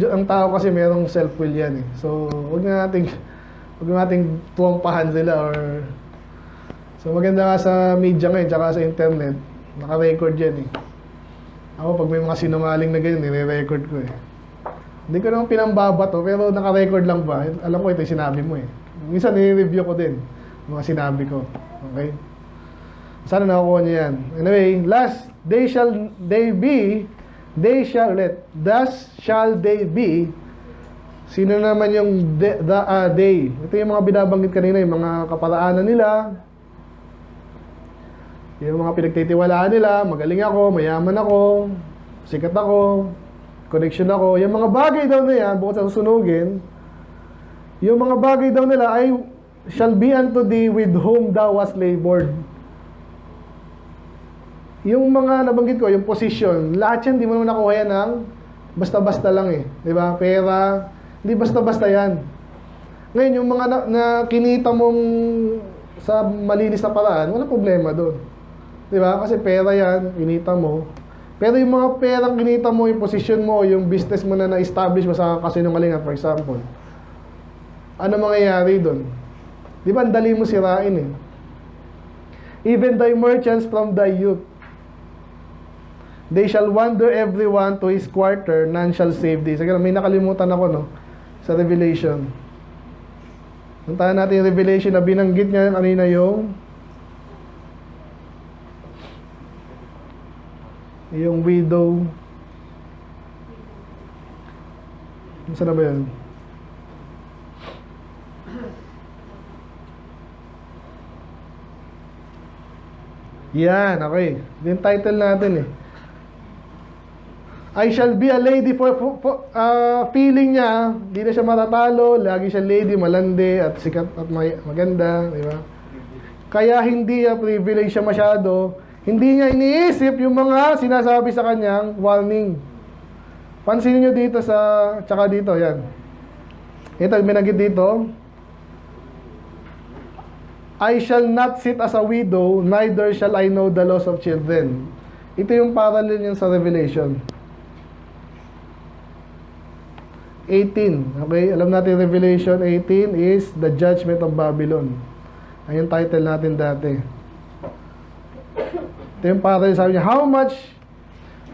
Ang tao kasi mayroong self-will yan eh. So, huwag nating tuwampahan sila or... So, maganda nga sa media ngayon, tsaka sa internet, naka-record yan eh. Ako, pag may mga sinungaling na ganyan, nire-record ko eh. Hindi ko naman pinambabato, pero naka-record lang ba? Alam ko ito yung sinabi mo eh. Minsan, nire-review ko din, mga sinabi ko. Okay? Sana nakakuha niya yan. Anyway, last, thus shall they be. Sino naman yung they? Ito yung mga binabanggit kanina, yung mga kaparaanan nila, yung mga pinagtitiwalaan nila, magaling ako, mayaman ako, sikat ako, connection ako. Yung mga bagay daw na yan, bukod sa susunugin, yung mga bagay daw nila ay shall be unto thee with whom thou hast labored. Yung mga nabanggit ko, yung position, lahat yan, di mo naman nakuha yan ng basta-basta lang eh. Di ba? Pera, hindi basta-basta yan. Ngayon, yung mga na kinita mong sa malinis na paraan, wala problema doon. Di ba? Kasi pera yan, kinita mo. Pero yung mga perang kinita mo, yung position mo, yung business mo na na-establish mo sa kasinungalingan, for example, ano mangyayari doon? Di ba, ang dali mo sirain eh. Even thy merchants from thy youth, they shall wander everyone to his quarter, none shall save thee. Sige, may nakalimutan ako, no? Sa Revelation. Puntahan natin yung Revelation na binanggit niya kanina yung widow. Saan na ba yun? Yan, okay. Yung title natin eh. I shall be a lady for feeling niya, hindi na siya matatalo, lagi siya lady, malandi, at sikat at maganda, di ba? Kaya hindi niya privilege siya masyado, hindi niya iniisip yung mga sinasabi sa kanyang warning. Pansinin niyo dito tsaka dito, yan. Ito, binanggit dito. I shall not sit as a widow, neither shall I know the loss of children. Ito yung parallel yun sa Revelation 18. Okay, alam natin Revelation 18 is the judgment of Babylon. Ayun yung title natin dati. Ito yung parallel, sabi niya, how much,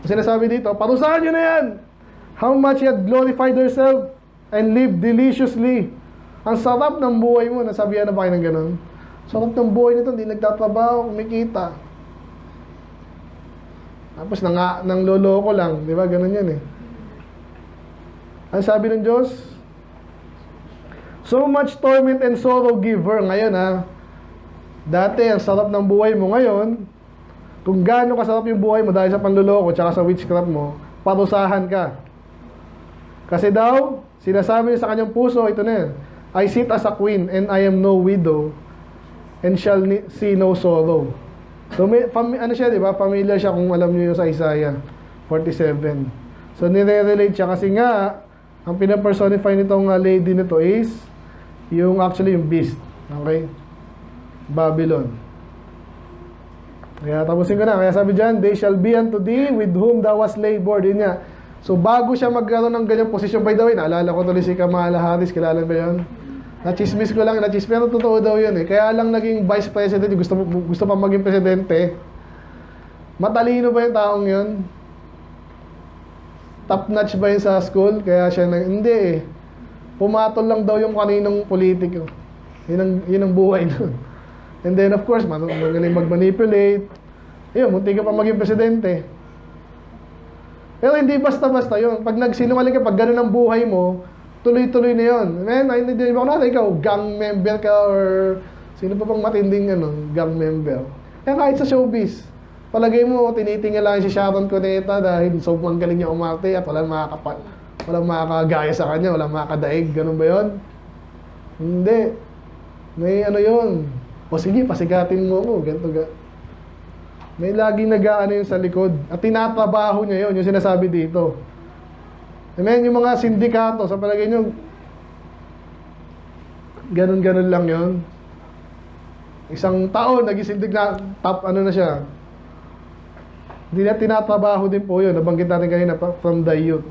sinasabi dito, parusahan nyo na yan! How much you had glorified yourself and lived deliciously. Ang sarap ng buhay mo. Nasabihan na ba kayo ng ganun? Sarap ng buhay nito, hindi nagtatrabaho, kumikita. Tapos nang loloko lang, di ba? Ganun yan eh. Ang sabi ng Diyos, so much torment and sorrow give her. Ngayon ha, dati ang sarap ng buhay mo. Ngayon, kung gaano kasarap yung buhay mo dahil sa panloloko tsaka sa witchcraft mo, parusahan ka. Kasi daw, sinasabi niya sa kanyang puso, ito na yan, I sit as a queen and I am no widow and shall see no sorrow. So may, ano siya, di ba? Familiar siya kung alam niyo sa Isaiah 47. So nire-relate siya kasi nga ang pinapersonify nitong lady nito is yung actually yung beast. Okay? Babylon. Kaya tapusin ko na. Kaya sabi dyan, they shall be unto thee with whom thou hast labored. Yun nga. So bago siya magkaroon ng ganyang posisyon, by the way, naalala ko tuloy si Kamala Harris, kilala ba yun? Nachismis ko lang, pero totoo daw yun eh. Kaya lang naging vice president, gusto pa maging presidente. Matalino ba yung taong yun? Top notch ba yun sa school? Kaya siya hindi eh. Pumatol lang daw yung kaninong politiko. Yun ang buhay nun. And then of course, magaling mag-manipulate. Ayun, munti ka pa maging presidente. Pero hindi basta-basta yun. Pag nagsinungaling ka, pag ganun ang buhay mo, tuloy-tuloy na yun. Man, hindi ba natin ikaw, gang member ka or sino pa pang matinding gang member. Kaya kahit sa showbiz, palagay mo, tinitingnan lang si Sharon Cuneta dahil sobrang galing niya umarte at walang makakagaya sa kanya, walang makakadaig. Ganun ba yun? Hindi. May ano yun. O sige, pasikatin mo ako. Ganito ga. May laging nag-aano yun sa likod. At tinatrabaho niya yun, yung sinasabi dito. Amen, yung mga sindikato, sa palagay nyo, ganun-ganun lang yun. Isang taon, naging sindig na, top ano na siya. Hindi na tinatrabaho din po yun. Nabanggit natin kanina, from thy youth.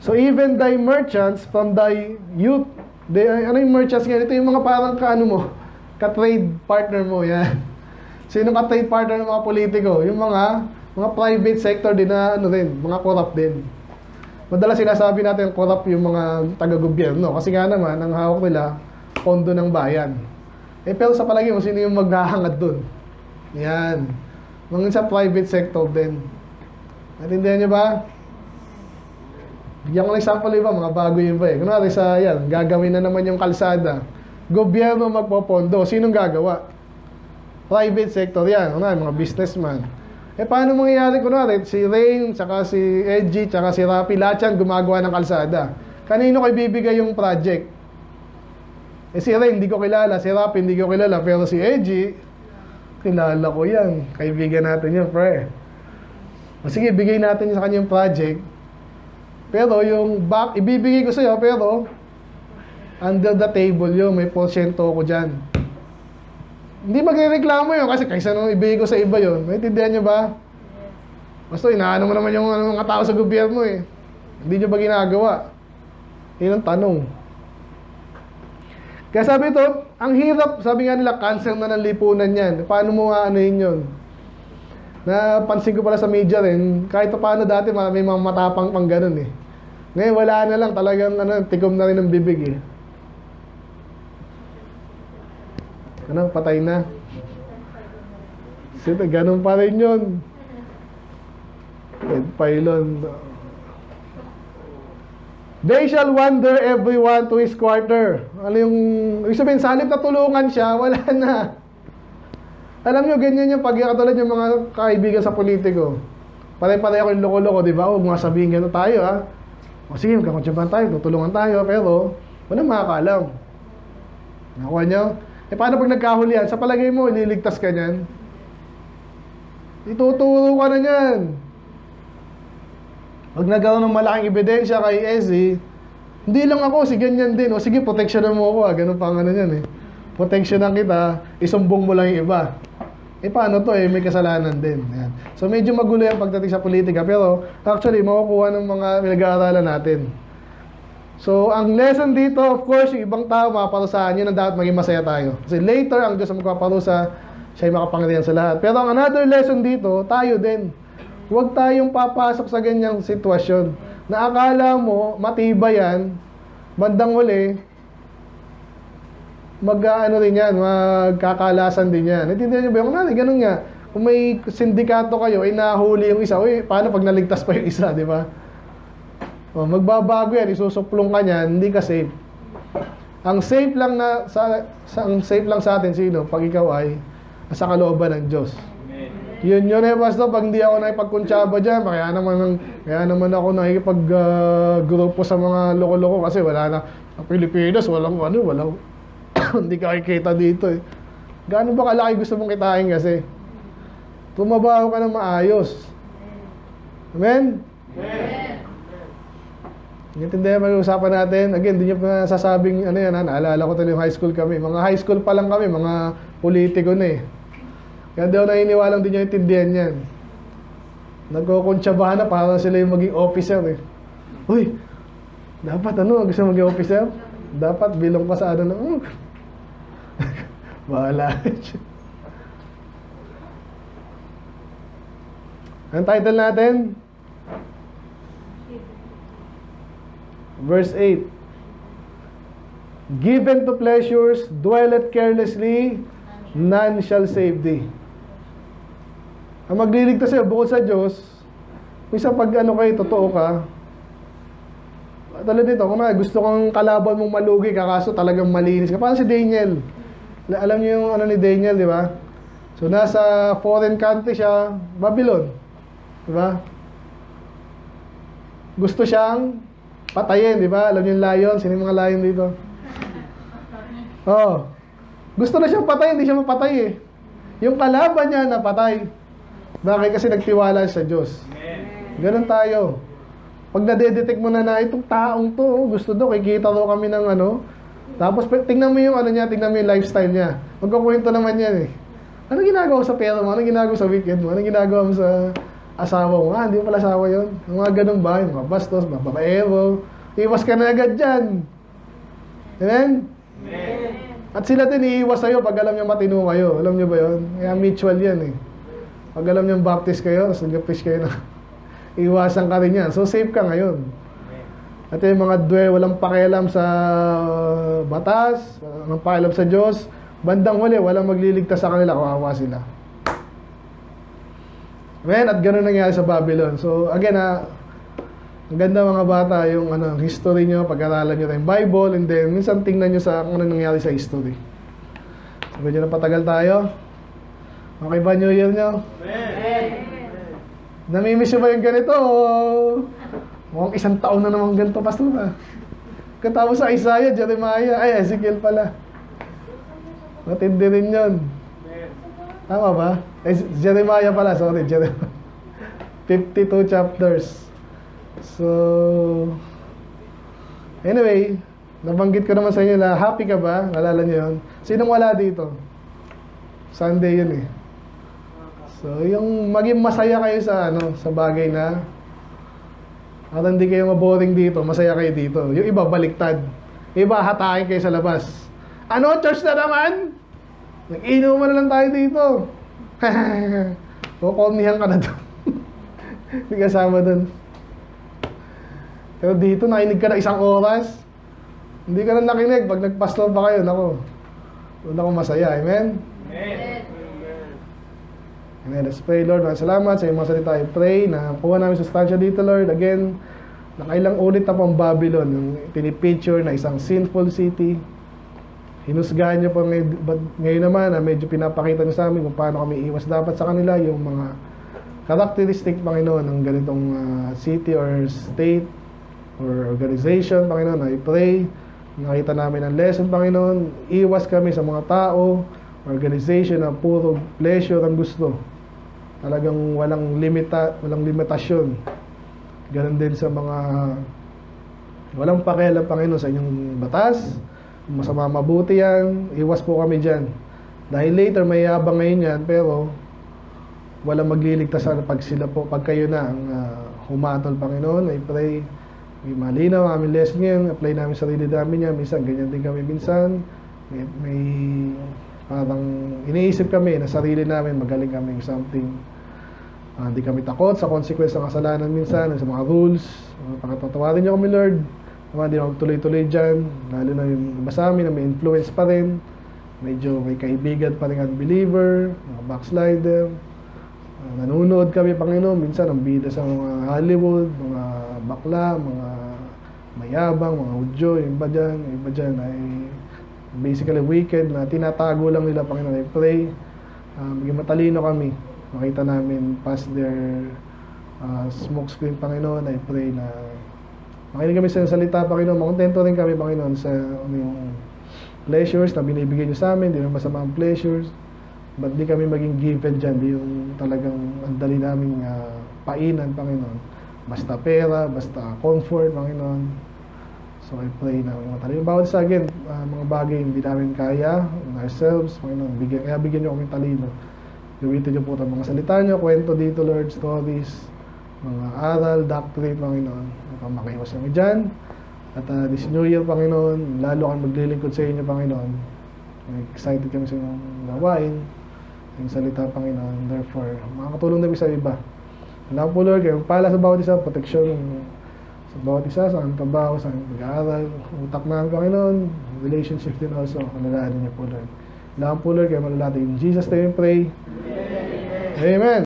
So even thy merchants, from thy youth, ano yung merchants ngayon? Ito yung mga parang kaano mo, ka-trade partner mo, yan. Sino ka-trade partner ng mga politiko? Yung mga private sector din na ano din, mga corrupt din. Madalas sinasabi natin corrupt yung mga taga-gobyerno kasi nga naman ang hawak nila pondo ng bayan. Pero sa palagi mo sino yung maghahangad doon? Yan. Mga sa private sector din. Natindihan niyo ba? Bigyan ko ng example iba, mga bago yun ba eh. Kunwari sa yan, gagawin na naman yung kalsada. Gobyerno magpopondo, sinong gagawa? Private sector yan, kunwari mga businessman. Paano mangyayari kunwari? Si Rain, tsaka si Edgy, tsaka si Rapi, lahat yan gumagawa ng kalsada. Kanino kayo bibigay yung project? Si Rain, hindi ko kilala. Si Rapi, hindi ko kilala. Pero si Edgy, kilala ko yan. Kaibigan natin yun, pre. Sige, bigay natin sa kanya yung project. Pero yung back, ibibigay ko sa'yo, pero under the table yun, may porsyento ko dyan. Hindi magre-reklamo yun kasi kaysa nung ibigay ko sa iba yun. Maintindihan nyo ba? Basta inaano mo naman yung mga tao sa gobyerno eh. Hindi nyo ba ginagawa? Yun ang tanong. Kaya sabi ito, ang hirap, sabi nga nila, cancer na ng lipunan yan. Paano mo aanohin yun? Napansin ko pala sa media rin, kahit paano dati may mga matapang pang ganun eh. Ngayon wala na lang, talagang tikom na rin ng bibig eh. Patay na. Sino, ganun pa rin yun. Ed Pylon. They shall wander everyone to his quarter. Ano yung, ibig sabihin, sa halip na tulungan siya, wala na. Alam nyo, ganyan yung pagkakatulad yung mga kaibigan sa politiko. Pare-pare ako yung loko-loko, di ba? Huwag mga sabihin gano'n tayo, ha? O sige, magkakonsyapan tayo, tutulungan tayo, pero walang makakaalam. Nakuha nyo? Paano pag nagkahulihan? Sa palagay mo, ililigtas ka niyan? Ituturo ka na niyan. Pag nagkaroon ng malaking ebidensya kay Ezzy, hindi lang ako, si ganyan din. O sige, proteksyonan mo ako, ganun pa nga na yan eh. proteksyonan kita, isumbong mo lang yung iba. Paano to may kasalanan din. Yan. So medyo magulo yung pagdating sa politika, pero actually makukuha ng mga pinag-aaralan natin. So ang lesson dito, of course, yung ibang tao mapaparusahan, yun ang dapat maging masaya tayo. Kasi later, ang Diyos ang magpaparusa, siya ay makapangyarihan sa lahat. Pero ang another lesson dito, tayo din. Huwag tayong papasok sa ganyang sitwasyon na akala mo matibay yan, bandang huli, magkakalasan din yan. Naintindihan niyo ba yung ganun nga. Kung may sindikato kayo, nahuli yung isa, paano pag naligtas pa yung isa, di ba? Magbabago yan, isusuplong ka niyan, hindi ka safe. Ang safe lang sa atin sino? Pag ikaw ay nasa kalooban ng Diyos. Yun Pastor, pag hindi ako nakipagkuntsaba dyan, kaya naman ako nakikipag-grupo sa mga loko-loko kasi wala na, ang Pilipinas, walang hindi ka kikita dito Gaano ba kalaki gusto mong kitain kasi? Tumabaho ka ng maayos. Amen? Amen. Intindihan mo yung usapan natin. Again, hindi nyo pa nasasabing, naalala ko tuloy yung high school kami. Mga high school pa lang kami, mga politiko na Kaya di ako naniniwalang di nyo intindihan yan. Nagkukuntsabahan na para sila yung maging officer Uy, dapat gusto maging officer? Dapat bilong pa sa bahala. Ang title natin? Verse 8. Given to pleasures, dwelleth carelessly, none shall save thee. Ang magliligtas sa'yo, bukod sa Diyos, minsan pag totoo ka, tulad nito, kung gusto kong kalaban mong malugi ka, kaso talagang malinis ka. Parang si Daniel. Alam niyo yung ni Daniel, di ba? So, nasa foreign country siya, Babylon. Di ba? Gusto siyang patayin, di ba? Alam niyo yung lion? Sino yung mga lion dito? Gusto na siyang patayin, hindi siya mapatay Yung kalaban niya napatay. Bakit? Kasi nagtiwala sa Diyos. Ganun tayo. Pag nadedetect mo na itong taong to, gusto daw, kikita daw kami ng tapos tingnan mo yung tingnan mo yung lifestyle niya. Magkukwento naman yan Ano ginagawa sa pera mo? Ano ginagawa sa weekend mo? Ano ginagawa mo sa asawa mo? Hindi mo pala asawa yun. Yung mga ganun ba? Yung mga bastos, mga babaero. Iwas ka na agad dyan. Amen? Amen. At sila din iiwas sa'yo pag alam niyo matino kayo. Alam niyo ba yun? Kaya mutual yan Pag alam niyo baptist kayo, tapos nag-fish kayo na iwasan ka rin yan. So safe ka ngayon. At yung mga walang pakialam sa batas, walang pakialam sa Diyos, bandang huli, walang magliligtas sa kanila, kawawa sila. Amen? At gano'n nangyari sa Babylon. So again ang ganda mga bata, yung history nyo, pag-aralan nyo yung Bible, and then minsan tingnan nyo sa ano nangyari sa history. So medyo na patagal tayo. Okay ba New Year nyo? Amen. Namimiss nyo ba yung ganito? Mukhang isang taon na naman ganito, Pastor Katapos sa Isaiah, Jeremiah, Ezekiel pala. Matindi rin yun. Tama ba? Jeremiah pala, sorry, Jeremiah. 52 chapters. So, anyway, nabanggit ko naman sa inyo na happy ka ba? Nalala nyo yun? Sinong wala dito? Sunday yun So, yung maging masaya kayo sa bagay na at hindi kayo maboring dito, masaya kayo dito. Yung iba, baliktad. Yung iba, hatakin kayo sa labas. Church na naman? Nag-inuman na lang tayo dito. Kukumihan ka na doon. Hindi kasama doon. Pero dito, nakinig ka na 1 oras. Hindi ka na nakinig. Pag nagpastor pa kayo, doon ako masaya. Amen? Amen. Amen. Let's pray, Lord. Salamat sa iyong mga salita. I pray na kuha namin sustansya dito, Lord. Again, nakailang ulit na pang Babylon, yung pinipicture na isang sinful city. Hinusgahan niyo po ngayon naman na medyo pinapakita niyo sa amin kung paano kami iwas dapat sa kanila, yung mga characteristic, Panginoon, ng ganitong city or state or organization, Panginoon. I pray, nakita namin ang lesson, Panginoon. Iwas kami sa mga tao, organization na puro pleasure ang gusto. Talagang walang limitasyon. Ganon din sa mga walang pakialam, Panginoon, sa inyong batas, masama mabuti yan, iwas po kami dyan. Dahil later, may yabang ngayon yan, pero walang magliligtas pag kayo na ang humatol, Panginoon. I pray, may malinaw ang aming lesson ngayon, apply namin sa sarili namin yan. Minsan, ganyan din kami minsan. May parang iniisip kami na sarili namin, magaling kami something. Hindi kami takot sa consequence ng kasalanan minsan, sa mga rules. Pagkatatawarin niyo kami, Lord. Hindi na magtuloy-tuloy dyan. Lalo na yung iba sa amin na may influence pa rin. Medyo may kaibigan pa rin unbeliever, mga backslider. Nanonood kami, Panginoon, minsan ang bida sa mga Hollywood, mga bakla, mga mayabang, mga Hudyo, yung iba dyan ay basically wicked na tinatago lang nila, Panginoon. I pray, maging matalino kami, makita namin past their smoke screen, Panginoon. I pray na makinig kami sa salita, Panginoon. Makontento rin kami, Panginoon, sa yung pleasures na binibigay niyo sa amin, di naman masama ang pleasures. Ba't di kami maging given dyan? Di yung talagang ang dali naming painan, Panginoon. Basta pera, basta comfort, Panginoon. So I pray na matalino. Bawat isa, again, mga bagay hindi namin kaya in ourselves, Panginoon. Kaya bigyan niyo kami talino. Gamitin niyo po ito mga salita niyo, kwento dito, Lord, stories, mga aral, doctrine, Panginoon. Makiwas kami dyan. At this New Year, Panginoon, lalo kami maglilingkod sa inyo, Panginoon. Excited kami sa inyong gawain, yung salita, Panginoon. Therefore, makakatulong namin sa iba. Alam po, Lord, kayong pala sa bawat isa, proteksyon sa bawat isa, sa aming trabaho, sa aming pag-aaral, utak namin, Panginoon, relationship din also, kanalaan niyo po, Lord. Alam po, Lord, kayo malalati. In Jesus' name, pray. Amen.